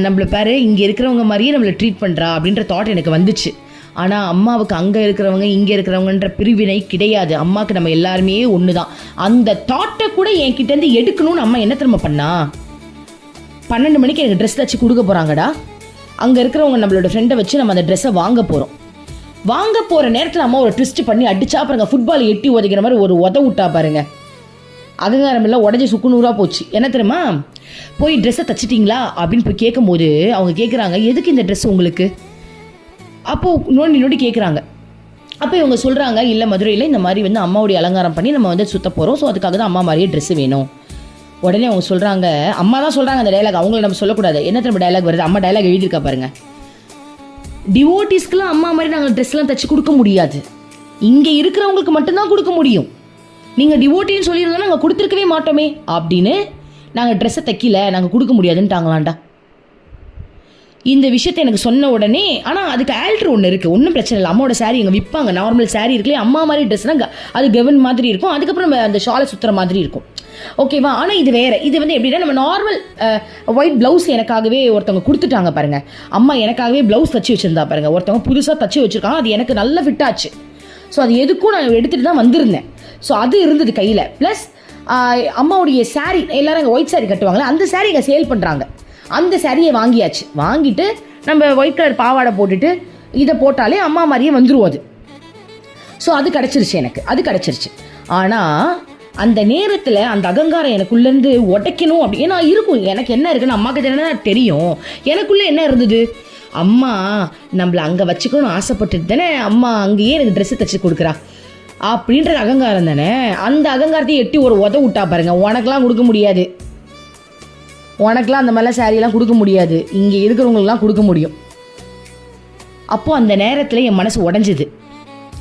நம்மளை பாரு இங்கே இருக்கிறவங்க மாதிரியே நம்மளை ட்ரீட் பண்ணுறா அப்படின்ற தாட் எனக்கு வந்துச்சு. ஆனால் அம்மாவுக்கு அங்கே இருக்கிறவங்க இங்கே இருக்கிறவங்கன்ற பிரிவினை கிடையாது. அம்மாவுக்கு நம்ம எல்லாருமே ஒன்று தான். அந்த தாட்டை கூட என்கிட்டேருந்து எடுக்கணும்னு அம்மா என்ன திரும்ப பண்ணா, 12 மணிக்கு எனக்கு ட்ரெஸ் தைச்சி கொடுக்க போகிறாங்கடா, அங்கே இருக்கிறவங்க நம்மளோட ஃப்ரெண்டை வச்சு நம்ம அந்த ட்ரெஸ்ஸை வாங்க போகிறோம். வாங்க போகிற நேரத்தில் அம்மா ஒரு ட்விஸ்ட் பண்ணி அடிச்சா பாருங்க, ஃபுட்பால் எட்டி உதைக்கிற மாதிரி ஒரு விட்டா பாருங்க. அகங்காரம் எல்லாம் உடஞ்சி சுக்குநூறாக போச்சு. என்ன தெரியுமா, போய் ட்ரெஸ்ஸை தைச்சிட்டிங்களா அப்படின்னு போய் கேட்கும்போது அவங்க கேட்குறாங்க, எதுக்கு இந்த ட்ரெஸ் உங்களுக்கு? அப்போது நோண்டி கேட்குறாங்க. அப்போ இவங்க சொல்கிறாங்க, இல்லை மதுரையில் இந்த மாதிரி வந்து அம்மாவுடைய அலங்காரம் பண்ணி நம்ம வந்து சுற்ற போகிறோம், ஸோ அதுக்காக தான் அம்மா மாதிரியே ட்ரெஸ்ஸு வேணும். உடனே அவங்க சொல்கிறாங்க, அம்மா தான் சொல்கிறாங்க அந்த டைலாக், அவங்கள நம்ம சொல்லக்கூடாது. என்ன திரும்ப டைலாக் வருது, அம்மா டைலாக் எழுதியிருக்கா பாருங்க, டிவோட்டிஸ்க்குலாம் அம்மா மாதிரி நாங்கள் ட்ரெஸ்லாம் தைச்சி கொடுக்க முடியாது, இங்கே இருக்கிறவங்களுக்கு மட்டும்தான் கொடுக்க முடியும், நீங்கள் டிவோட்டின்னு சொல்லியிருந்தோன்னா நாங்கள் கொடுத்துருக்கவே மாட்டோமே அப்படின்னு நாங்கள் ட்ரெஸ்ஸை தைக்கல, நாங்கள் கொடுக்க முடியாதுன்ட்டாங்களாண்டா. இந்த விஷயத்தை எனக்கு சொன்ன உடனே, ஆனால் அதுக்கு ஆல்ட்ரு ஒன்று இருக்குது, ஒன்றும் பிரச்சனை இல்லை. அம்மாவோட சாரீ எங்கள் விற்பாங்க, நார்மல் சாரீ இருக்குல்லையே, அம்மா மாதிரி ட்ரெஸ்னால் அது கெவன் மாதிரி இருக்கும், அதுக்கப்புறம் அந்த ஷாலை சுற்றுற மாதிரி இருக்கும், ஓகேவா. ஆனால் இது வேறு, இது வந்து எப்படின்னா நம்ம நார்மல் ஒயிட் ப்ளவுஸ் எனக்காகவே ஒருத்தவங்க கொடுத்துட்டாங்க பாருங்கள். அம்மா எனக்காகவே ப்ளவுஸ் தச்சு வச்சுருந்தா பாருங்கள், ஒருத்தவங்க புதுசாக தச்சு வச்சுருக்காங்க, அது எனக்கு நல்ல ஃபிட் ஆச்சு. ஸோ அது எதுக்கும் நான் எடுத்துகிட்டு தான் வந்திருந்தேன். ஸோ அது இருந்தது கையில். ப்ளஸ் அம்மாவுடைய சாரீ, எல்லோரும் அங்கே ஒயிட் சாரீ கட்டுவாங்களே, அந்த சாரீ இங்கே சேல் பண்ணுறாங்க. அந்த சாரியை வாங்கியாச்சு. வாங்கிட்டு நம்ம ஒயிட் கலர் பாவாடை போட்டுட்டு இதை போட்டாலே அம்மா மாதிரியே வந்துடும் அது. ஸோ அது கிடச்சிருச்சு, எனக்கு அது கிடச்சிருச்சு. ஆனால் அந்த நேரத்தில் அந்த அகங்காரம் எனக்குள்ளேருந்து உடைக்கணும் அப்படி ஏன்னா இருக்கும். எனக்கு என்ன இருக்குன்னு அம்மாவுக்கு என்ன தெரியும், எனக்குள்ளே என்ன இருந்தது, அம்மா நம்மளை அங்கே வச்சுக்கணும்னு ஆசைப்பட்டுட்டு தானே அம்மா அங்கேயே எனக்கு ட்ரெஸ்ஸு தைச்சி கொடுக்குறா அப்படின்றது அகங்காரம் தானே. அந்த அகங்காரத்தையும் எட்டி ஒரு உத விட்டா பாருங்க, உனக்கெலாம் கொடுக்க முடியாது, உனக்கெலாம் அந்த மாதிரிலாம் சாரியெல்லாம் கொடுக்க முடியாது, இங்கே இருக்கிறவங்களுக்குலாம் கொடுக்க முடியும். அப்போது அந்த நேரத்தில் என் மனசு உடஞ்சிது,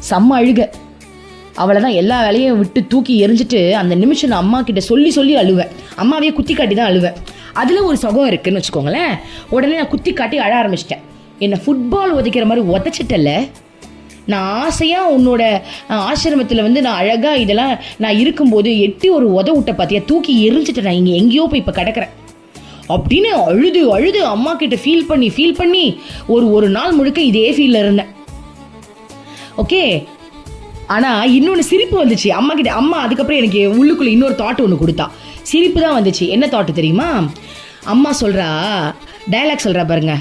செம்ம அழுக. அவளை தான் எல்லா வேலையும் விட்டு தூக்கி எரிஞ்சிட்டு அந்த நிமிஷம் நான் அம்மா கிட்ட சொல்லி சொல்லி அழுவேன். அம்மாவையே குத்தி காட்டி தான் அழுவேன். அதில் ஒரு சுகம் இருக்குதுன்னு வச்சுக்கோங்களேன். உடனே நான் குத்தி காட்டி அழ ஆரம்பிச்சிட்டேன். என்னை ஃபுட்பால் உதைக்கிற மாதிரி உதைச்சிட்டல, நான் ஆசையாக உன்னோட ஆசிரமத்தில் வந்து நான் அழகாக இதெல்லாம் நான் இருக்கும்போது எட்டி ஒரு உத விட்ட பார்த்தியா, தூக்கி எரிஞ்சிட்டேன், நான் இங்கே எங்கேயோ போய் இப்போ கிடக்கிறேன் அப்படின்னு அழுது அழுது அம்மா கிட்ட ஃபீல் பண்ணி ஒரு நாள் முழுக்க இதே ஃபீலில் இருந்தேன். ஓகே. ஆனால் இன்னொன்று சிரிப்பு வந்துச்சு அம்மா கிட்ட. அம்மா அதுக்கப்புறம் எனக்கு உள்ளுக்குள்ளே இன்னொரு தாட் ஒன்று கொடுத்தா, சிரிப்பு தான் வந்துச்சு. என்ன தாட்டு தெரியுமா? அம்மா சொல்கிறா, டயலாக் சொல்கிறா பாருங்க,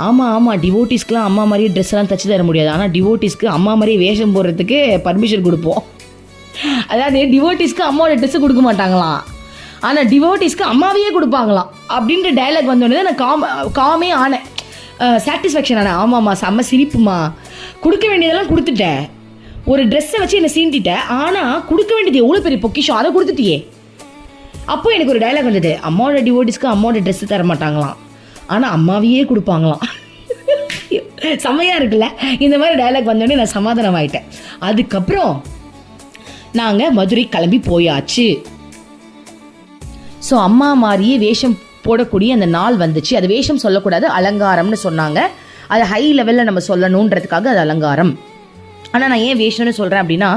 ஆமாம் டிவோட்டிஸ்க்குலாம் அம்மா மாதிரியே ட்ரெஸ்லாம் தைச்சி தர முடியாது, ஆனால் டிவோட்டிஸ்க்கு அம்மா மாதிரியே வேஷம் போடுறதுக்கு பர்மிஷன் கொடுப்போம். அதாவது டிவோட்டிஸ்க்கு அம்மாவோட ட்ரெஸ்ஸு கொடுக்க மாட்டாங்களாம், ஆனால் டிவோட்டிஸ்க்கு அம்மாவையே கொடுப்பாங்களாம் அப்படின்ற டைலாக் வந்தோடனே நான் காமே ஆனேன், சாட்டிஸ்ஃபேக்ஷன் ஆனேன். ஆமாம்மா செம்ம சிரிப்புமா, கொடுக்க வேண்டியதெல்லாம் கொடுத்துட்டேன், ஒரு ட்ரெஸ்ஸை வச்சு என்னை சீண்டிட்டேன், ஆனால் கொடுக்க வேண்டியது எவ்வளோ பெரிய பொக்கிஷம், அதை கொடுத்துட்டியே. அப்போ எனக்கு ஒரு டைலாக் வந்தது, அம்மாவோட டிவோட்டிஸ்க்கு அம்மாவோட ட்ரெஸ்ஸு தர மாட்டாங்களாம், ஆனால் அம்மாவையே கொடுப்பாங்களாம். செம்மையாக இருக்குல்ல? இந்த மாதிரி டைலாக் வந்தோடனே நான் சமாதானம் ஆகிட்டேன். அதுக்கப்புறம் நாங்கள் மதுரை கிளம்பி போயாச்சு. ஸோ அம்மா மாதிரியே வேஷம் போடக்கூடிய அந்த நாள் வந்துச்சு. அது வேஷம் சொல்லக்கூடாது, அலங்காரம்னு சொன்னாங்க. அது ஹை லெவலில் நம்ம சொல்லணுன்றதுக்காக அது அலங்காரம். ஆனால் நான் ஏன் வேஷம்னு சொல்கிறேன் அப்படின்னா,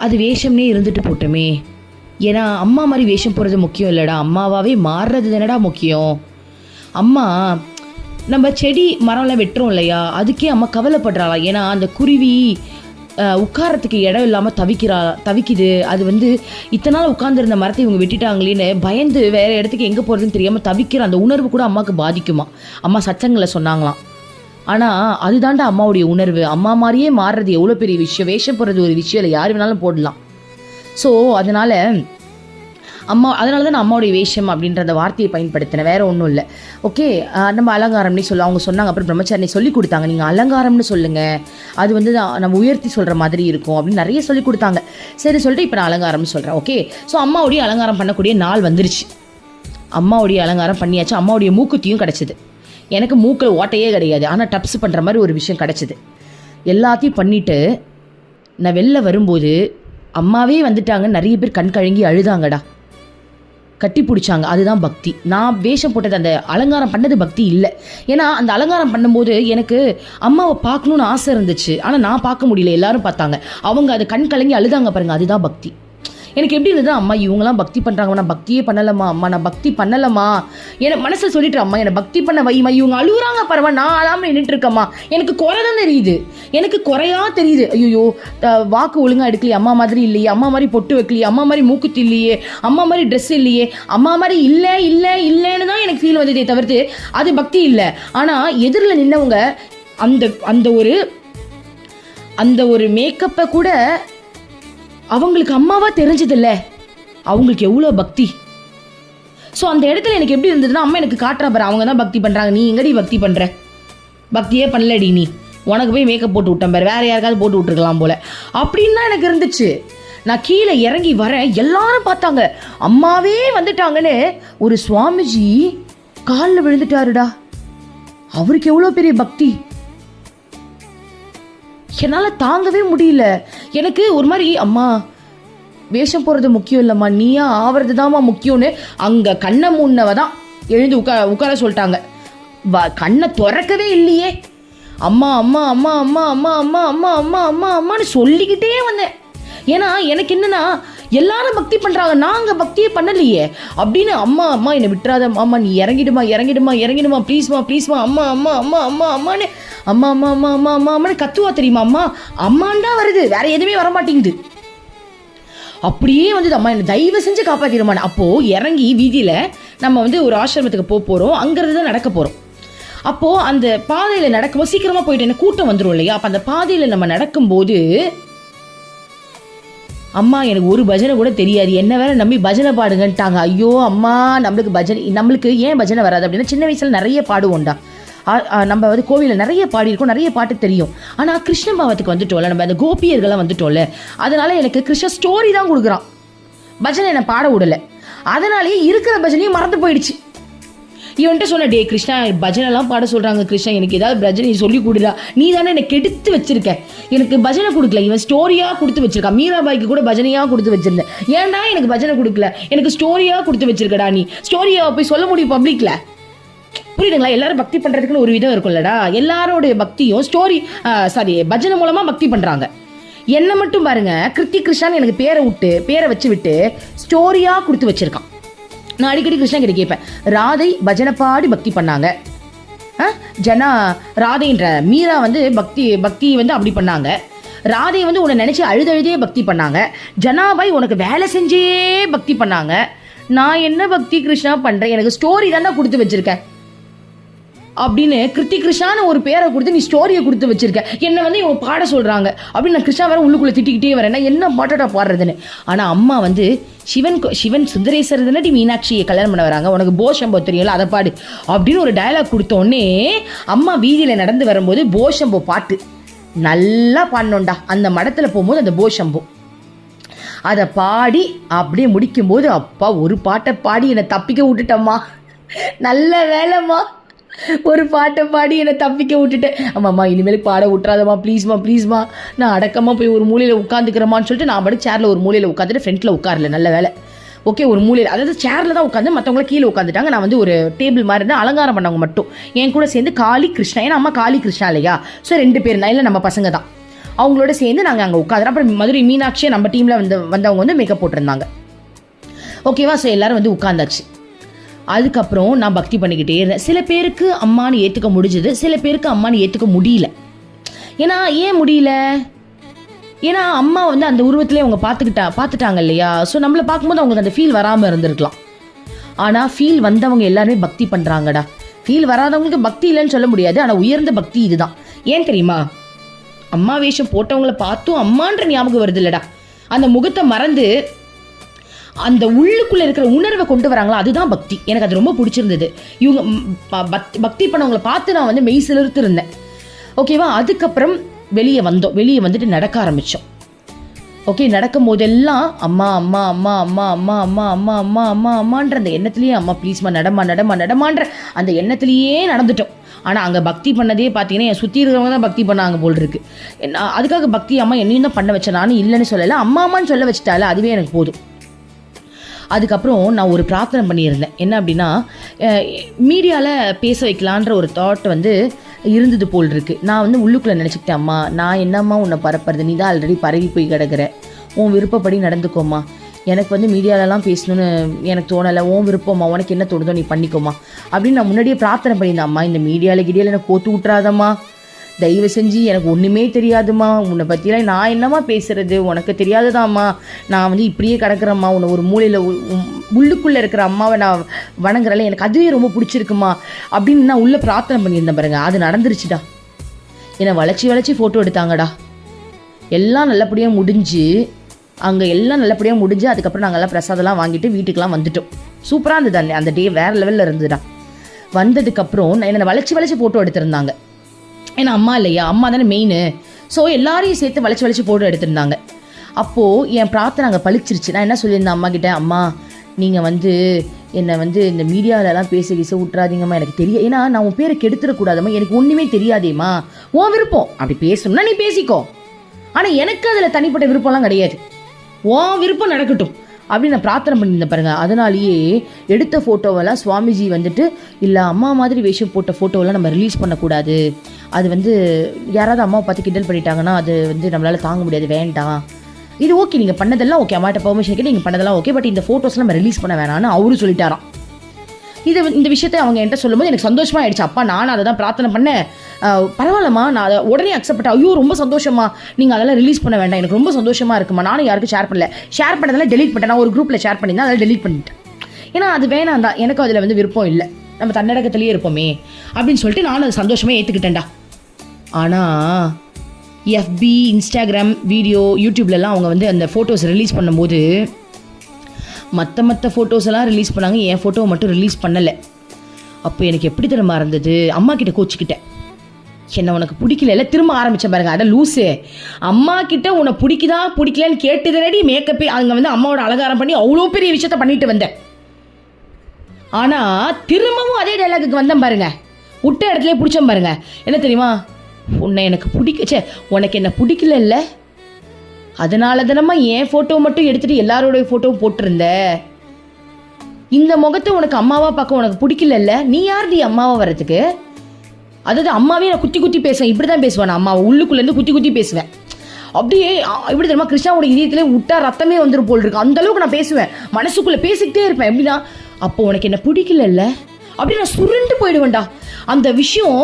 அது வேஷம்னே இருந்துட்டு போட்டோமே. ஏன்னா அம்மா மாதிரி வேஷம் போடுறது முக்கியம் இல்லைடா, அம்மாவாகவே மாறுறது தானடா முக்கியம். அம்மா நம்ம செடி மரம்லாம் வெட்டுறோம் இல்லையா, அதுக்கே அம்மா கவலைப்படுறாளா. ஏன்னா அந்த குருவி உட்காரத்துக்கு இடம் இல்லாமல் தவிக்குது. அது வந்து இத்தனை நாள் உட்காந்துருந்த மரத்தை இவங்க வெட்டிட்டாங்களேன்னு பயந்து வேறு இடத்துக்கு எங்கே போகிறதுன்னு தெரியாமல் தவிக்கிற அந்த உணர்வு கூட அம்மாவுக்கு பாதிக்குமா. அம்மா சச்சங்களை சொன்னாங்களாம். ஆனால் அதுதான்டா அம்மாவுடைய உணர்வு. அம்மா மாதிரியே மாறுறது எவ்வளோ பெரிய விஷயம். வேஷம் போடுறது ஒரு விஷயம் இல்லை, யார் வேணாலும் போடலாம். ஸோ அதனால் அதனால தான் நான் அம்மாவுடைய வேஷம் அப்படின்ற அந்த வார்த்தையை பயன்படுத்தினேன், வேறு ஒன்றும் இல்லை. ஓகே. நம்ம அலங்காரம்னே அவங்க சொன்னாங்க. அப்புறம் பிரம்மச்சாரிணி சொல்லி கொடுத்தாங்க, நீங்கள் அலங்காரம்னு சொல்லுங்கள், அது வந்து நம்ம உயர்த்தி சொல்கிற மாதிரி இருக்கும் அப்படின்னு நிறைய சொல்லி கொடுத்தாங்க. சரி சொல்லிட்டு இப்போ நான் அலங்காரம்னு சொல்கிறேன். ஓகே. ஸோ அம்மாவுடைய அலங்காரம் பண்ணக்கூடிய நாள் வந்துருச்சு. அம்மாவுடைய அலங்காரம் பண்ணியாச்சு. அம்மாவுடைய மூக்குத்தியும் கிடச்சிது. எனக்கு மூக்கில் ஓட்டையே கிடையாது, ஆனால் டப்ஸ் பண்ணுற மாதிரி ஒரு விஷயம் கிடச்சிது. எல்லாத்தையும் பண்ணிவிட்டு நான் வெளில வரும்போது அம்மாவே வந்துட்டாங்க. நிறைய பேர் கண் கழங்கி அழுதாங்கடா, கட்டி பிடிச்சாங்க. அதுதான் பக்தி. நான் வேஷம் போட்டது, அந்த அலங்காரம் பண்ணது பக்தி இல்லை. ஏன்னா அந்த அலங்காரம் பண்ணும்போது எனக்கு அம்மாவை பார்க்கணுன்னு ஆசை இருந்துச்சு, ஆனால் நான் பார்க்க முடியல, எல்லாரும் பார்த்தாங்க. அவங்க அதை கண் கலங்கி அழுதாங்க பாருங்க, அதுதான் பக்தி. எனக்கு எப்படி இருந்தது, அம்மா இவங்களாம் பக்தி பண்ணுறாங்க, நான் பக்தியே பண்ணலம்மா, அம்மா நான் பக்தி பண்ணலம்மா, எனக்கு மனசில் சொல்லிட்டு அம்மா என்னை பக்தி பண்ண வைமா, இவங்க அழுகுறாங்க பரவாயில்ல, நான் அழாமல் நின்றுட்டு இருக்கம்மா, எனக்கு குறை தான் தெரியுது, எனக்கு குறையா தெரியுது. ஐயோ வாக்கு ஒழுங்காக எடுக்கலையே, அம்மா மாதிரி இல்லையே, அம்மா மாதிரி பொட்டு வைக்கலையே, அம்மா மாதிரி மூக்குத்தி இல்லையே, அம்மா மாதிரி ட்ரெஸ் இல்லையே, அம்மா மாதிரி இல்லைன்னு தான் எனக்கு ஃபீல் வந்ததே தவிர்த்து அது பக்தி இல்லை. ஆனால் எதிரில் நின்னவங்க அந்த ஒரு மேக்கப்பை கூட அவங்களுக்கு அம்மாவாக தெரிஞ்சதில்ல, அவங்களுக்கு எவ்வளோ பக்தி. ஸோ அந்த இடத்துல எனக்கு எப்படி இருந்ததுன்னா, அம்மா எனக்கு காட்டுறா பாரு, அவங்க தான் பக்தி பண்ணுறாங்க, நீ எங்கடி பக்தி பண்ணுற, பக்தியே பண்ணலடி, நீ உனக்கு போய் மேக்கப் போட்டு விட்டேன் பாரு, வேறு யாருக்காவது போட்டு விட்டுருக்கலாம் போல அப்படின்னு தான் எனக்கு இருந்துச்சு. நான் கீழே இறங்கி வரேன், எல்லாரும் பார்த்தாங்க, அம்மாவே வந்துட்டாங்கன்னு. ஒரு சுவாமிஜி காலில் விழுந்துட்டாருடா, அவருக்கு எவ்வளோ பெரிய பக்தி. என்னால் தாங்கவே முடியல. எனக்கு ஒரு மாதிரி, அம்மா வேஷம் போகிறது முக்கியம் இல்லைம்மா, நீயா ஆவறது தான்மா முக்கியம்னு அங்கே கண்ணை முன்னவ தான் எழுந்து உட்கார சொல்லிட்டாங்க. கண்ணை திறக்கவே இல்லையே. அம்மா அம்மா அம்மா அம்மா அம்மா அம்மா அம்மா அம்மா அம்மா அம்மான்னு சொல்லிக்கிட்டே வந்தேன். ஏன்னா எனக்கு என்னன்னா, எல்லாரும் பக்தி பண்ணுறாங்க, நாங்கள் பக்தியே பண்ணலையே அப்படின்னு. அம்மா அம்மா என்னை விட்டுறாத அம்மா, நீ இறங்கிடுமா இறங்கிடுமா இறங்கிடுமா ப்ளீஸ்மா ப்ளீஸ்மா, அம்மா அம்மா அம்மா அம்மா அம்மான்னு அம்மா அம்மா அம்மா அம்மா அம்மா அம்மான்னு கத்துவா தெரியுமா. அம்மா அம்மான் தான் வருது, வேற எதுவுமே வரமாட்டேங்குது. அப்படியே வந்தது, அம்மா என்னை தயவு செஞ்சு காப்பாற்றிடுமான்னு. அப்போது இறங்கி வீதியில் நம்ம வந்து ஒரு ஆசிரமத்துக்கு போகிறோம், அங்கிருந்து தான் நடக்க போகிறோம். அப்போது அந்த பாதையில் நடக்கும்போது சீக்கிரமாக போயிட்டு என்ன கூட்டம் வந்துடும் இல்லையா. அப்போ அந்த பாதையில் நம்ம நடக்கும்போது அம்மா எனக்கு ஒரு பஜனை கூட தெரியாது, என்ன வேற நம்பி பஜனை பாடுங்கன்ட்டாங்க. ஐயோ அம்மா, நம்மளுக்கு ஏன் பஜனை வராது அப்படின்னா, சின்ன வயசில் நிறைய பாடுவோம்டா. நம்ம வந்து கோவிலில் நிறைய பாடியிருக்கோம், நிறைய பாட்டு தெரியும். ஆனால் கிருஷ்ண பாவத்துக்கு வந்துட்டோம்ல, நம்ம அந்த கோபியர்கள்லாம் வந்துட்டோம்ல, அதனால எனக்கு கிருஷ்ண ஸ்டோரி தான் கொடுக்குறான், பஜனை என்னை பாட விடலை. அதனாலேயே இருக்கிற பஜனையும் மறந்து போயிடுச்சு. இவன்ட்ட சொன்ன, டே கிருஷ்ணா பஜனைலாம் பாட சொல்கிறாங்க கிருஷ்ணா, எனக்கு ஏதாவது பஜனை சொல்லி கொடுடா, நீ தானே எனக்கு எடுத்து வச்சிருக்க, எனக்கு பஜனை கொடுக்கல, இவன் ஸ்டோரியாக கொடுத்து வச்சிருக்கான். மீராபாய்க்கு கூட பஜனையாக கொடுத்து வச்சிருந்தேன், ஏன்டா எனக்கு பஜனை கொடுக்கல, எனக்கு ஸ்டோரியாக கொடுத்து வச்சிருக்கடா, நீ ஸ்டோரியாக போய் சொல்ல முடியும் பப்ளிக்ல. புரியுதுங்களா? எல்லாரும் பக்தி பண்ணுறதுக்குன்னு ஒரு விதம் இருக்கும்லடா. எல்லாரோடைய பக்தியும் பஜனை மூலமாக பக்தி பண்ணுறாங்க. என்னை மட்டும் பாருங்க, கிருத்தி கிருஷ்ணான்னு எனக்கு பேரை வச்சு விட்டு ஸ்டோரியாக கொடுத்து வச்சிருக்கான். நான் அடிக்கடி கிருஷ்ணா கிட்ட கேட்பேன், ராதை பஜனை பாடி பக்தி பண்ணாங்க, ராதைன்ற மீரா வந்து பக்தி வந்து அப்படி பண்ணாங்க, ராதை வந்து உன்னை நினைச்சு அழுதே பக்தி பண்ணாங்க, ஜனாபாய் உனக்கு வேலை செஞ்சே பக்தி பண்ணாங்க. நான் என்ன பக்தி கிருஷ்ணா பண்றேன், எனக்கு ஸ்டோரி தானே கொடுத்து வச்சிருக்கேன் அப்படின்னு கிருத்தி கிருஷ்ணான்னு ஒரு பேரை கொடுத்து நீ ஸ்டோரியை கொடுத்து வச்சிருக்க, என்னை வந்து இவங்க பாட சொல்றாங்க அப்படின்னு நான் கிருஷ்ணா வேற உள்ளுக்குள்ள திட்டிக்கிட்டே வரேன், என்ன பாட்டடா பாடுறதுன்னு. ஆனா அம்மா வந்து சிவன் சுந்தரேஸ்வரர் தானே மீனாட்சியை கல்யாணம் பண்ண வராங்க, உனக்கு போஷம்போ தெரியல, அதை பாடு அப்படின்னு ஒரு டயலாக் கொடுத்தோடனே அம்மா வீதியில நடந்து வரும்போது போஷம்போ பாட்டு நல்லா பாடணும்டா. அந்த மடத்துல போகும்போது அந்த போஷம்போ அதை பாடி அப்படியே முடிக்கும் போது, அப்பா ஒரு பாட்டை பாடி என்னை தப்பிக்க விட்டுட்டம்மா, நல்ல வேலைம்மா, ஒரு பாட்டை பாடி என்னை தப்பிக்க விட்டுட்டேன். ஆமாம்மா இனிமேல் பாட விட்றாதம்மா ப்ளீஸ்மா, நான் அடக்கமாக போய் ஒரு மூலையில் உட்காந்துக்கிறேம்மான்னு சொல்லிட்டு நான் பாட்டு சேரில் ஒரு மூலையில் உட்காந்துட்டு ஃப்ரண்ட்டில் உட்காரல, நல்ல வேலை. ஓகே, ஒரு மூலையில், அதாவது சேரில் தான் உட்காந்து, மற்றவங்கள கீழே உட்காந்துட்டாங்க. நான் வந்து ஒரு டேபிள் மாதிரி இருந்தால் அலங்காரம் பண்ணவங்க மட்டும் என் கூட சேர்ந்து காளி கிருஷ்ணா, ஏன்னா அம்மா காளி கிருஷ்ணா இல்லையா, ஸோ 2 பேர் தான், இல்லை நம்ம பசங்க தான், அவங்களோட சேர்ந்து நாங்கள் அங்கே உட்காந்துறோம். அப்புறம் மதுரை மீனாட்சியை நம்ம டீமில் வந்தவங்க வந்து மேக்கப் போட்டிருந்தாங்க. ஓகேவா, ஸோ எல்லோரும் வந்து உட்காந்தாச்சு. அதுக்கப்புறம் நான் பக்தி பண்ணிக்கிட்டே இருந்தேன். சில பேருக்கு அம்மானு ஏற்றுக்க முடிஞ்சது, சில பேருக்கு அம்மானு ஏற்றுக்க முடியல. ஏன் முடியல, ஏன்னா அம்மா வந்து அந்த உருவத்திலே அவங்க பார்த்துட்டாங்க இல்லையா. ஸோ நம்மளை பார்க்கும்போது அவங்களுக்கு அந்த ஃபீல் வராமல் இருந்திருக்கலாம். ஆனால் ஃபீல் வந்தவங்க எல்லாருமே பக்தி பண்ணுறாங்கடா. ஃபீல் வராதவங்களுக்கு பக்தி இல்லைன்னு சொல்ல முடியாது, ஆனால் உயர்ந்த பக்தி இதுதான். ஏன் தெரியுமா, அம்மா வேஷம் போட்டவங்கள பார்த்தும் அம்மான்ற ஞாபகம் வருது இல்லடா, அந்த முகத்தை மறந்து அந்த உள்ளுக்குள்ள இருக்கிற உணர்வை கொண்டு வராங்களா, அதுதான் பக்தி. எனக்கு அது ரொம்ப பிடிச்சிருந்தது. இவங்க பக்தி பண்ணவங்களை பார்த்து நான் வந்து மெய் சிலிர்த்து இருந்தேன். ஓகேவா, அதுக்கப்புறம் வெளியே வந்துட்டு நடக்க ஆரம்பித்தோம். ஓகே, நடக்கும் போதெல்லாம் அம்மா அம்மா அம்மா அம்மா அம்மா அம்மா அம்மா அம்மா அம்மா அம்மான்ற அந்த எண்ணத்துலேயே, அம்மா ப்ளீஸ்மா நடமான்ற அந்த எண்ணத்துலேயே நடந்துட்டோம். ஆனால் அங்கே பக்தி பண்ணதே பார்த்தீங்கன்னா என் சுற்றி இருக்கிறவங்க தான் பக்தி பண்ணாங்க போல் இருக்கு. அதுக்காக பக்தி அம்மா என்னையும் தான் பண்ண வச்சேன், நானும் இல்லைன்னு சொல்லலை, அம்மான்னு சொல்ல வச்சுட்டால, அதுவே எனக்கு போதும். அதுக்கப்புறம் நான் ஒரு பிரார்த்தனை பண்ணியிருந்தேன். என்ன அப்படின்னா, மீடியாவில் பேச வைக்கலான்ற ஒரு தாட் வந்து இருந்தது போல் இருக்கு. நான் வந்து உள்ளுக்குள்ளே நினச்சிக்கிட்டேன், அம்மா நான் என்னம்மா உன்னை பரப்புறது, நீ தான் ஆல்ரெடி பரவி போய் கிடக்குற, உன் விருப்பப்படி நடந்துக்கோம்மா, எனக்கு வந்து மீடியாலலாம் பேசணுன்னு எனக்கு தோணலை, உன் விருப்பம்மா, உனக்கு என்ன தோணுதோ நீ பண்ணிக்கோமா அப்படின்னு நான் முன்னாடியே பிரார்த்தனை பண்ணியிருந்தேன். அம்மா இந்த மீடியாவில் எனக்கு கோத்து விட்றாதம்மா, தயவு செஞ்சு எனக்கு ஒன்றுமே தெரியாதுமா, உன்னை பற்றிலாம் நான் என்னம்மா பேசுகிறது, உனக்கு தெரியாதுதாம்மா, நான் வந்து இப்படியே கிடக்கிறேம்மா, உன்னை ஒரு மூலையில் உள்ளுக்குள்ளே இருக்கிற அம்மாவை நான் வணங்குறல, எனக்கு அதுவே ரொம்ப பிடிச்சிருக்குமா அப்படின்னு நான் உள்ளே பிரார்த்தனை பண்ணியிருந்தேன் பாருங்க. அது நடந்துருச்சுடா. என்னை வளைச்சி ஃபோட்டோ எடுத்தாங்கடா. எல்லாம் நல்லபடியாக முடிஞ்சு அதுக்கப்புறம் நாங்கள்லாம் பிரசாதெல்லாம் வாங்கிட்டு வீட்டுக்கெலாம் வந்துட்டோம். சூப்பராக இருந்தது அந்த டே, வேறு லெவலில் இருந்துடா. வந்ததுக்கப்புறம் என்னை வளைச்சி ஃபோட்டோ எடுத்திருந்தாங்க. ஏன்னா அம்மா இல்லையா, அம்மா தானே மெயின். ஸோ எல்லாரையும் சேர்த்து வளைச்சி ஃபோட்டோ எடுத்திருந்தாங்க. அப்போது என் பிரார்த்தனை அங்கே பழிச்சிருச்சு. நான் என்ன சொல்லியிருந்தேன் அம்மா கிட்டே, அம்மா நீங்கள் வந்து என்னை வந்து இந்த மீடியாவிலலாம் பேச விட்றாதீங்கம்மா, எனக்கு தெரியும், ஏன்னா நான் உன் பேரை கெடுத்துடக்கூடாதம்மா, எனக்கு ஒன்றுமே தெரியாதேம்மா, உன் விருப்பம் அப்படி பேசணும்னா நீ பேசிக்கோ, ஆனால் எனக்கு அதில் தனிப்பட்ட விருப்பம்லாம் கிடையாது, உன் விருப்பம் நடக்கட்டும் அப்படின்னு நான் பிரார்த்தனை பண்ணியிருந்தேன் பாருங்க. அதனாலேயே எடுத்த ஃபோட்டோவெல்லாம் சுவாமிஜி வந்துட்டு இல்லை அம்மா மாதிரி வேஷம் போட்ட ஃபோட்டோவெல்லாம் நம்ம ரிலீஸ் பண்ணக்கூடாது, அது வந்து யாராவது அம்மாவை பார்த்து கிண்டல் பண்ணிட்டாங்கன்னா அது வந்து நம்மளால் தாங்க முடியாது, வேண்டாம், இது ஓகே நீங்கள் பண்ணதெல்லாம் ஓகே, அம்மாட்ட பெர்மிஷன் கேட்டு நீங்கள் பண்ணதெல்லாம் ஓகே, பட் இந்த ஃபோட்டோஸ்லாம் நம்ம ரிலீஸ் பண்ண வேணாம்னு அவரும் சொல்லிட்டாராம். இந்த விஷயத்தை அவங்க என்கிட்ட சொல்லும்போது எனக்கு சந்தோஷமாக ஆயிடுச்சு. அப்பா நானும் அதை தான் பிரார்த்தனை பண்ணேன், பரவாயில்லம்மா, நான் அதை உடனே அக்செப்ட் பண்ணேன். ஐயோ ரொம்ப சந்தோஷமா, நீங்கள் அதெல்லாம் ரிலீஸ் பண்ண வேண்டாம், எனக்கு ரொம்ப சந்தோஷமாக இருக்குமா, நானும் யாருக்கும் ஷேர் பண்ணல, ஷேர் பண்ணதெல்லாம் டெலீட் பண்ணிட்டேன். நான் ஒரு குரூப்பில் ஷேர் பண்ணியிருந்தேன், அதெல்லாம் டெலீட் பண்ணிட்டேன். ஏன்னா அது வேணாம் தான், எனக்கும் அதில் வந்து விருப்பம் இல்லை, நம்ம தன்னடக்கத்திலேயே இருப்போமே அப்படின்னு சொல்லிட்டு நானும் அதை சந்தோஷமாக ஏற்றுக்கிட்டேன்டா. ஆனால் எஃபி, இன்ஸ்டாகிராம், வீடியோ, யூடியூப்லலாம் அவங்க வந்து அந்த ஃபோட்டோஸ் ரிலீஸ் பண்ணும்போது மற்ற ஃபோட்டோஸ் எல்லாம் ரிலீஸ் பண்ணாங்க, என் ஃபோட்டோவை மட்டும் ரிலீஸ் பண்ணலை. அப்போ எனக்கு எப்படி திரும்ப இருந்தது, அம்மா கிட்ட கோச்சிக்கிட்டேன். என்ன உனக்கு பிடிக்கல, திரும்ப ஆரம்பித்தேன் பாருங்க, அட லூஸு, அம்மா கிட்ட உன்னை பிடிக்குதா பிடிக்கலன்னு கேட்டுதனடி மேக்கப்பே அங்கே வந்து அம்மாவோட அலங்காரம் பண்ணி அவ்வளோ பெரிய விஷயத்த பண்ணிட்டு வந்தேன். ஆனால் திரும்பவும் அதே டைலாகுக்கு வந்தேன் பாருங்க, விட்ட இடத்துல பிடிச்சேன் பாருங்க. என்ன தெரியுமா, உன்னை எனக்கு பிடிக்கச்சே, உனக்கு என்ன பிடிக்கல இல்லை, அதனால தானம்மா என் ஃபோட்டோ மட்டும் எடுத்துகிட்டு எல்லாரோடைய ஃபோட்டோவும் போட்டிருந்த, இந்த முகத்தை உனக்கு அம்மாவாக பார்க்க உனக்கு பிடிக்கல, நீ யார்டி அம்மாவா வர்றதுக்கு, அதாவது அம்மாவே நான் குத்தி குத்தி பேசுவேன், இப்படி தான் பேசுவேன், நான் அம்மாவை உள்ளுக்குள்ளேருந்து குத்தி குத்தி பேசுவேன். அப்படியே எப்படி தெரியுமா, கிருஷ்ணாவோட இதயத்திலே விட்டா ரத்தமே வந்துடும் போல் இருக்கு, அந்தளவுக்கு நான் பேசுவேன், மனசுக்குள்ளே பேசிக்கிட்டே இருப்பேன். எப்படின்னா, அப்போ உனக்கு என்ன பிடிக்கல அப்படி நான் சுருண்டு போயிடுவேன்டா. அந்த விஷயம்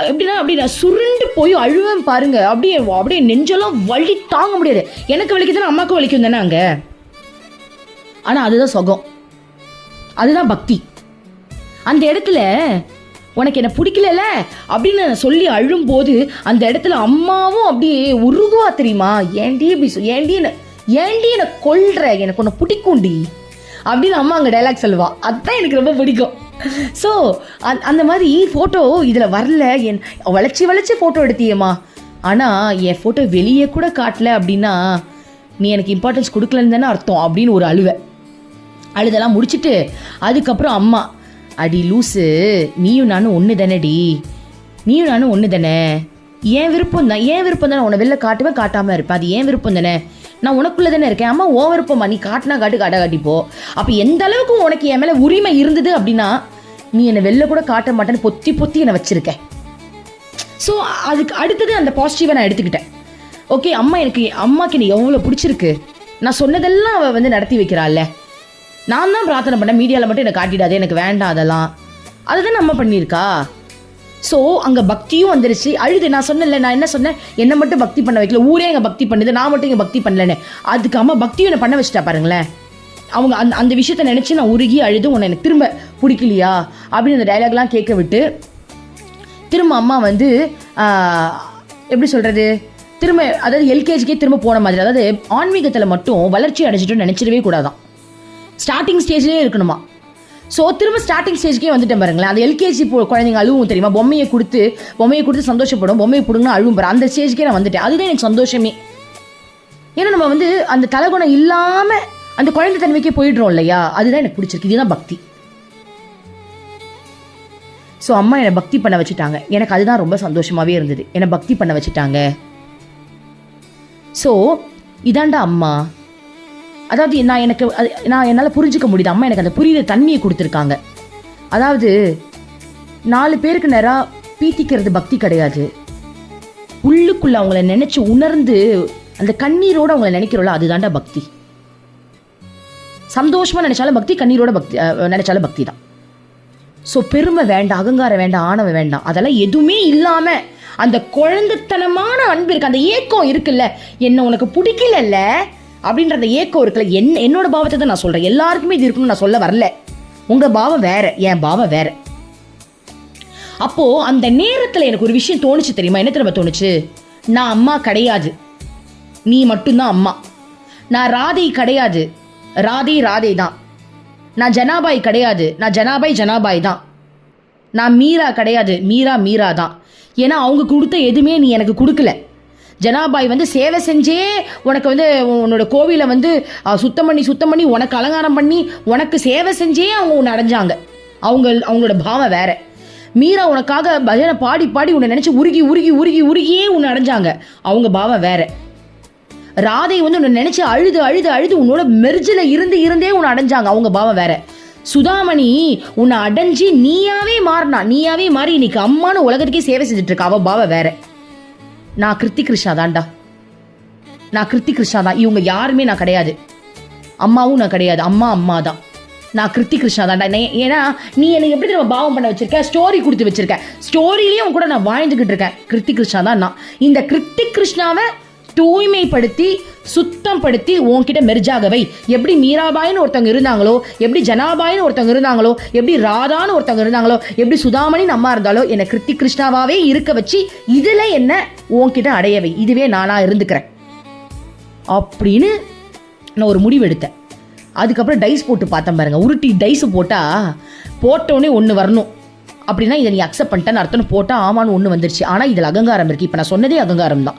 எப்படின்னா அப்படி நான் சுருண்டு போய் அழுவேன் பாருங்க, அப்படியே நெஞ்செல்லாம் வலி தாங்க முடியாது. எனக்கு வலிக்குதுன்னா அம்மாவுக்கு வலிக்கும் தானே அங்கே. ஆனால் அதுதான் சுகம், அதுதான் பக்தி. அந்த இடத்துல உனக்கு என்ன பிடிக்கல அப்படின்னு நான் சொல்லி அழும்போது அந்த இடத்துல அம்மாவும் அப்படியே உருகுவா தெரியுமா, ஏண்டி அப்படி ஏண்டி என்னை கொல்ற, எனக்கு உன்னை பிடிக்கும்டி அப்படின்னு அம்மா அங்கே டைலாக் சொல்லுவா. அதுதான் எனக்கு ரொம்ப பிடிக்கும். ஸோ அந்த மாதிரி ஃபோட்டோ இதில் வரல, என் வளைச்சி ஃபோட்டோ எடுத்தியம்மா, ஆனால் என் ஃபோட்டோ வெளியே கூட காட்டல அப்படின்னா நீ எனக்கு இம்பார்ட்டன்ஸ் கொடுக்கலன்னு தானே அர்த்தம் அப்படின்னு ஒரு அழுதெல்லாம் முடிச்சுட்டு அதுக்கப்புறம் அம்மா, அடி லூஸு, நீயும் நானும் ஒன்று தானேடி, நீயும் நானும் ஒன்று தானே, ஏன் விருப்பம் தானே, உன்னை வெளில காட்டுவேன் காட்டாமல் இருப்பேன், அது ஏன் விருப்பம் தானே, நான் உனக்குள்ளே தானே இருக்கேன், அம்மா ஓ விருப்பம்மா, நீ காட்டினா காட்டிப்போ. அப்போ எந்த அளவுக்கு உனக்கு என் மேலே உரிமை இருந்தது அப்படின்னா நீ என்னை வெளில கூட காட்ட மாட்டேன்னு பொத்தி என்னை வச்சிருக்கேன். ஸோ அதுக்கு அடுத்தது அந்த பாசிட்டிவை நான் எடுத்துக்கிட்டேன். ஓகே, அம்மாக்கு நீ எவ்வளோ பிடிச்சிருக்கு, நான் சொன்னதெல்லாம் அவள் வந்து நடத்தி வைக்கிறாள்ல, நான் தான் பிரார்த்தனை பண்ணேன், மீடியாவில் மட்டும் என்னை காட்டிடாது, எனக்கு வேண்டாம் அதெல்லாம், அதுதான் நம்ம பண்ணியிருக்கா. ஸோ அங்கே பக்தியும் வந்துருச்சு. அழுது நான் சொன்னேன்ல, நான் என்ன சொன்னேன், என்னை மட்டும் பக்தி பண்ண வைக்கல, ஊரே இங்கே பக்தி பண்ணுது, நான் மட்டும் இங்கே பக்தி பண்ணலன்னு. அதுக்கு அம்மா பக்தியும் என்னை பண்ண வச்சுட்டா பாருங்களேன். அவங்க அந்த விஷயத்த நினச்சி நான் உருகி அழுது உன்னை எனக்கு திரும்ப பிடிக்கலையா அப்படின்னு அந்த டைலாக்லாம் கேட்க விட்டு திரும்ப அம்மா வந்து எப்படி சொல்கிறது, திரும்ப அதாவது எல்கேஜிக்கே திரும்ப போன மாதிரி, அதாவது ஆன்மீகத்தில் மட்டும் வளர்ச்சி அடைஞ்சிட்டு நினச்சிடவே கூடாதான், ஸ்டார்டிங் ஸ்டேஜ்லேயே இருக்கணுமா. ஸோ திரும்ப ஸ்டார்டிங் ஸ்டேஜ்க்கே வந்துட்டேன் பாருங்களேன். அது எல்கேஜி குழந்தைங்க அழுவும் தெரியுமா, பொம்மையை கொடுத்து சந்தோஷப்படும், பொம்மையை பிடுங்கன்னா அழுவும் பாரு, அந்த ஸ்டேஜ்க்கே நான் வந்துட்டேன். அதுதான் எனக்கு சந்தோஷமே. ஏன்னா நம்ம வந்து அந்த தலைகுணம் இல்லாமல் அந்த குழந்தை தன்மைக்கே போயிடுறோம் இல்லையா, அதுதான் எனக்கு பிடிச்சிருக்கு, இதுதான் பக்தி. ஸோ அம்மா என்னை பக்தி பண்ண வச்சுட்டாங்க, எனக்கு அதுதான் ரொம்ப சந்தோஷமாகவே இருந்தது, என்னை பக்தி பண்ண வச்சுட்டாங்க. ஸோ இதாண்டா அம்மா, அதாவது நான் என்னால் புரிஞ்சுக்க முடியுது, அம்மா எனக்கு அந்த புரியுற தன்மையை கொடுத்துருக்காங்க. அதாவது 4 பேருக்கு நேராக பீத்திக்கிறது பக்தி கிடையாது, உள்ளுக்குள்ள அவங்கள நினைச்சு உணர்ந்து அந்த கண்ணீரோடு அவங்கள நினைக்கிறோம்ல, அதுதான்டா பக்தி. சந்தோஷமாக நினைச்சாலும் பக்தி, கண்ணீரோட பக்தி நினைச்சாலும் பக்தி தான். ஸோ பெருமை வேண்டாம், அகங்காரம் வேண்டாம், ஆணவம் வேண்டாம், அதெல்லாம் எதுவுமே இல்லாமல் அந்த குழந்தைத்தனமான அன்பு இருக்கு, அந்த ஏக்கம் இருக்குல்ல, என்ன உனக்கு பிடிக்கல அப்படின்ற அந்த ஏக்கம் இருக்குல்ல, என்னோட பாவத்தை தான் நான் சொல்கிறேன், எல்லாருக்குமே இது இருக்குன்னு நான் சொல்ல வரல, உங்கள் பாவம் வேற, என் பாவம் வேற. அப்போது அந்த நேரத்தில் எனக்கு ஒரு விஷயம் தோணுச்சு தெரியுமா, என்ன திரும்ப தோணுச்சு, நான் அம்மா கிடையாது, நீ மட்டும்தான் அம்மா, நான் ராதை கிடையாது, ராதை தான், நான் ஜனாபாய் கிடையாது, நான் ஜனாபாய் தான், நான் மீரா கிடையாது, மீரா தான். ஏன்னா அவங்க கொடுத்த எதுவுமே நீ எனக்கு கொடுக்கல. ஜனாபாய் வந்து சேவை செஞ்சே உனக்கு வந்து உன்னோட கோவிலை வந்து சுத்தம் பண்ணி உனக்கு அலங்காரம் பண்ணி உனக்கு சேவை செஞ்சே அவங்க உன்னை அடைஞ்சாங்க. அவங்களோட பாவம் வேற. மீரா உனக்காக பஜனை பாடி உன்னை நினச்சி உருகியே உன்னை அடைஞ்சாங்க, அவங்க பாவம் வேற. ராதை வந்து உன்னை நினைச்சு அழுது அழுது அழுது உன்னோட மெர்ஜில் இருந்தே உன்னை அடைஞ்சாங்க. அவங்க பாவம் வேற. சுதாமணி உன்னை அடைஞ்சி நீயாவே மாறி இன்னைக்கு அம்மானு உலகத்துக்கே சேவை செஞ்சுட்டு இருக்கா. அவ பாவ வேற. நான் கிருத்தி கிருஷ்ணா தான்டா. இவங்க யாருமே நான் கிடையாது. அம்மாவும் நான் கிடையாது. அம்மா தான். நான் கிருத்தி கிருஷ்ணா தான்டா. ஏன்னா நீ எனக்கு எப்படி நம்ம பாவம் பண்ண வச்சிருக்க, ஸ்டோரி கொடுத்து வச்சிருக்க, ஸ்டோரியிலையும் கூட நான் வாழ்ந்துகிட்டு இருக்கேன். கிருத்தி கிருஷ்ணா தான் நான். இந்த கிருத்தி கிருஷ்ணாவை தூய்மைப்படுத்தி சுத்தப்படுத்தி உன்கிட்ட மெர்ஜாகவை. எப்படி மீராபாயின்னு ஒருத்தவங்க இருந்தாங்களோ, எப்படி ஜனாபாயின்னு ஒருத்தவங்க இருந்தாங்களோ, எப்படி ராதான்னு ஒருத்தவங்க இருந்தாங்களோ, எப்படி சுதாமணின்னு அம்மா இருந்தாலோ, என்னை கிருத்தி கிருஷ்ணாவாவே இருக்க வச்சு இதுல என்ன உன்கிட்ட அடையவை. இதுவே நானா இருந்துக்கிறேன் அப்படின்னு நான் ஒரு முடிவு எடுத்தேன். அதுக்கப்புறம் டைஸ் போட்டு பார்த்தேன் பாருங்க. உருட்டி டைஸ் போட்டோடனே ஒன்று வரணும் அப்படின்னா இதை நீ அக்செப்ட் பண்ணிட்டேன்னு அர்த்தம். போட்டால் ஆமான்னு ஒன்று வந்துருச்சு. ஆனால் இதில் அகங்காரம் இருக்குது. இப்போ நான் சொன்னதே அகங்காரம் தான்.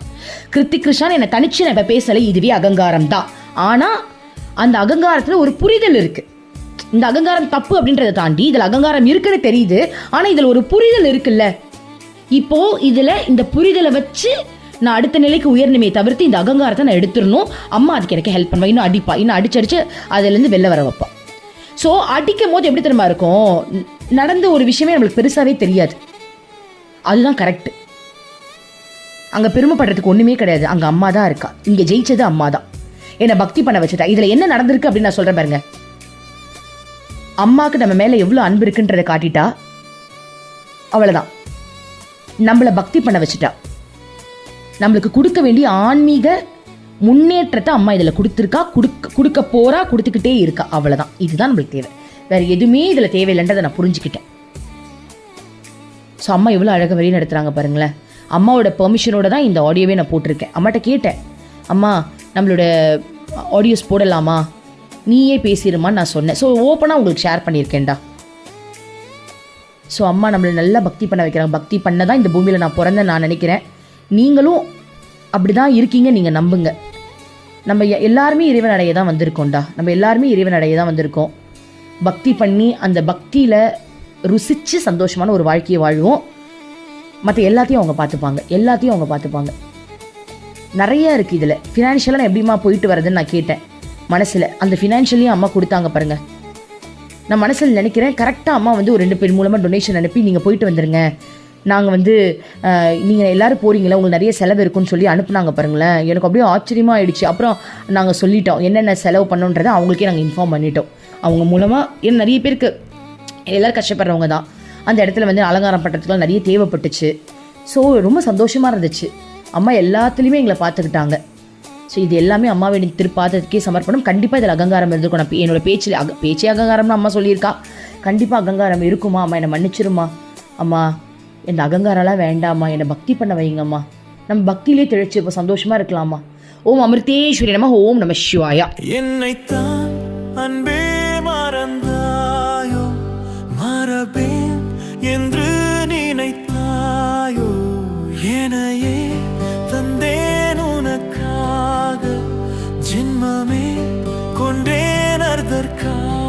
கிருத்தி கிருஷ்ணான்னு என்னை தனிச்சு நான் இப்போ பேசலை. இதுவே அகங்காரம் தான். ஆனால் அந்த அகங்காரத்தில் ஒரு புரிதல் இருக்குது. இந்த அகங்காரம் தப்பு அப்படின்றத தாண்டி இதில் அகங்காரம் இருக்குன்னு தெரியுது. ஆனால் இதில் ஒரு புரிதல் இருக்குல்ல. இப்போ இதில் இந்த புரிதலை வச்சு நான் அடுத்த நிலைக்கு உயர்ணுமே தவிர்த்து இந்த அகங்காரத்தை நான் எடுத்துடணும். அம்மா அதுக்கு எனக்கு ஹெல்ப் பண்ணுவா. இன்னும் அடிப்பா, இன்னும் அடிச்சடிச்சு அதுலேருந்து வெளில வர வைப்பா. ஸோ அடிக்கும் போது எப்படி தெரியுமா இருக்கும், நடந்த ஒரு விஷயமே நம்மளுக்கு பெருசாகவே தெரியாது. அதுதான் கரெக்டு. அங்கே பெருமைப்படுறதுக்கு ஒன்றுமே கிடையாது. அங்கே அம்மா தான் இருக்கா. இங்கே ஜெயிச்சது அம்மா தான். என்னை பக்தி பண்ண வச்சுட்டா. இதில் என்ன நடந்திருக்கு அப்படின்னு நான் சொல்கிறேன் பாருங்க. அம்மாவுக்கு நம்ம மேலே எவ்வளோ அன்பு இருக்குன்றதை காட்டிட்டா. அவ்வளோதான். நம்மளை பக்தி பண்ண வச்சுட்டா. நம்மளுக்கு கொடுக்க வேண்டிய ஆன்மீக முன்னேற்றத்தை அம்மா இதில் கொடுத்துருக்கா, கொடுக்க போறா, கொடுத்துக்கிட்டே இருக்கா. அவ்வளோதான். இதுதான் நம்மளுக்கு தேவை. வேற எதுவுமே இதில் தேவையில்லைன்றதை நான் புரிஞ்சுக்கிட்டேன். ஸோ அம்மா எவ்வளோ அழகாக வழி நடத்துகிறாங்க பாருங்களேன். அம்மாவோட பெர்மிஷனோட தான் இந்த ஆடியோவே நான் போட்டிருக்கேன். அம்மாட்ட கேட்டேன், அம்மா நம்மளோட ஆடியோஸ் போடலாமா, நீயே பேசிடுமான்னு நான் சொன்னேன். ஸோ ஓப்பனாக உங்களுக்கு ஷேர் பண்ணியிருக்கேன்டா. ஸோ அம்மா நம்மளை நல்லா பக்தி பண்ண வைக்கிறாங்க. பக்தி பண்ண தான் இந்த பூமியில் நான் பிறந்தேன் நான் நினைக்கிறேன். நீங்களும் அப்படி தான் இருக்கீங்க. நீங்கள் நம்புங்க. நம்ம எல்லாருமே இறைவன் அடைய தான் வந்திருக்கோம்டா. நம்ம எல்லாருமே இறைவன் அடைய தான் வந்திருக்கோம். பக்தி பண்ணி அந்த பக்தியில் ருசித்து சந்தோஷமான ஒரு வாழ்க்கையை வாழ்வோம். மற்ற எல்லாத்தையும் அவங்க பார்த்துப்பாங்க. நிறைய இருக்குது இதில். ஃபினான்ஷியலாக நான் எப்படிமா போயிட்டு வரதுன்னு நான் கேட்டேன் மனசில். அந்த ஃபினான்ஷியலையும் அம்மா கொடுத்தாங்க பாருங்கள். நான் மனசில் நினைக்கிறேன், கரெக்டாக அம்மா வந்து ஒரு 2 பேர் மூலமாக டொனேஷன் அனுப்பி நீங்கள் போயிட்டு வந்துடுங்க, நாங்கள் வந்து நீங்கள் எல்லோரும் போகிறீங்களா, உங்களுக்கு நிறைய செலவு இருக்குன்னு சொல்லி அனுப்புனாங்க பாருங்களேன். எனக்கு அப்படியே ஆச்சரியமாக ஆயிடுச்சு. அப்புறம் நாங்கள் சொல்லிட்டோம் என்னென்ன செலவு பண்ணோன்றதை அவங்களுக்கே நாங்கள் இன்ஃபார்ம் பண்ணிட்டோம். அவங்க மூலமாக ஏன்னா நிறைய பேருக்கு எல்லோரும் கஷ்டப்படுறவங்க தான். அந்த இடத்துல வந்து அலங்காரம் பண்ணுறதுக்குலாம் நிறைய தேவைப்பட்டுச்சு. ஸோ ரொம்ப சந்தோஷமாக இருந்துச்சு. அம்மா எல்லாத்துலேயுமே எங்களை பார்த்துக்கிட்டாங்க. ஸோ இது எல்லாமே அம்மாவை திருப்பாதத்துக்கே சமர்ப்பணம். கண்டிப்பாக இதில் அகங்காரம் இருந்திருக்கும். நான் என்னோடய பேச்சே அகங்காரம்னு அம்மா சொல்லியிருக்கா. கண்டிப்பாக அகங்காரம் இருக்குமா. அம்மா என்னை மன்னிச்சிருமா. அம்மா இந்த அகங்காரம்லாம் வேண்டாம்மா, என்னை பக்தி பண்ண வைங்கம்மா. நம்ம பக்தியிலே திளைச்சு இப்போ சந்தோஷமா இருக்கலாமா. ஓம் அமிர்தேஸ்வரி நம. ஓம் நம சிவாயா. என்னைத்தான் அன்பே மறந்தாயோ, மறப்பேன் என்று நினைத்தாயோ, என்னையே தந்தேன் உனக்காக, ஜென்மமே கொண்டேன் அதற்காக.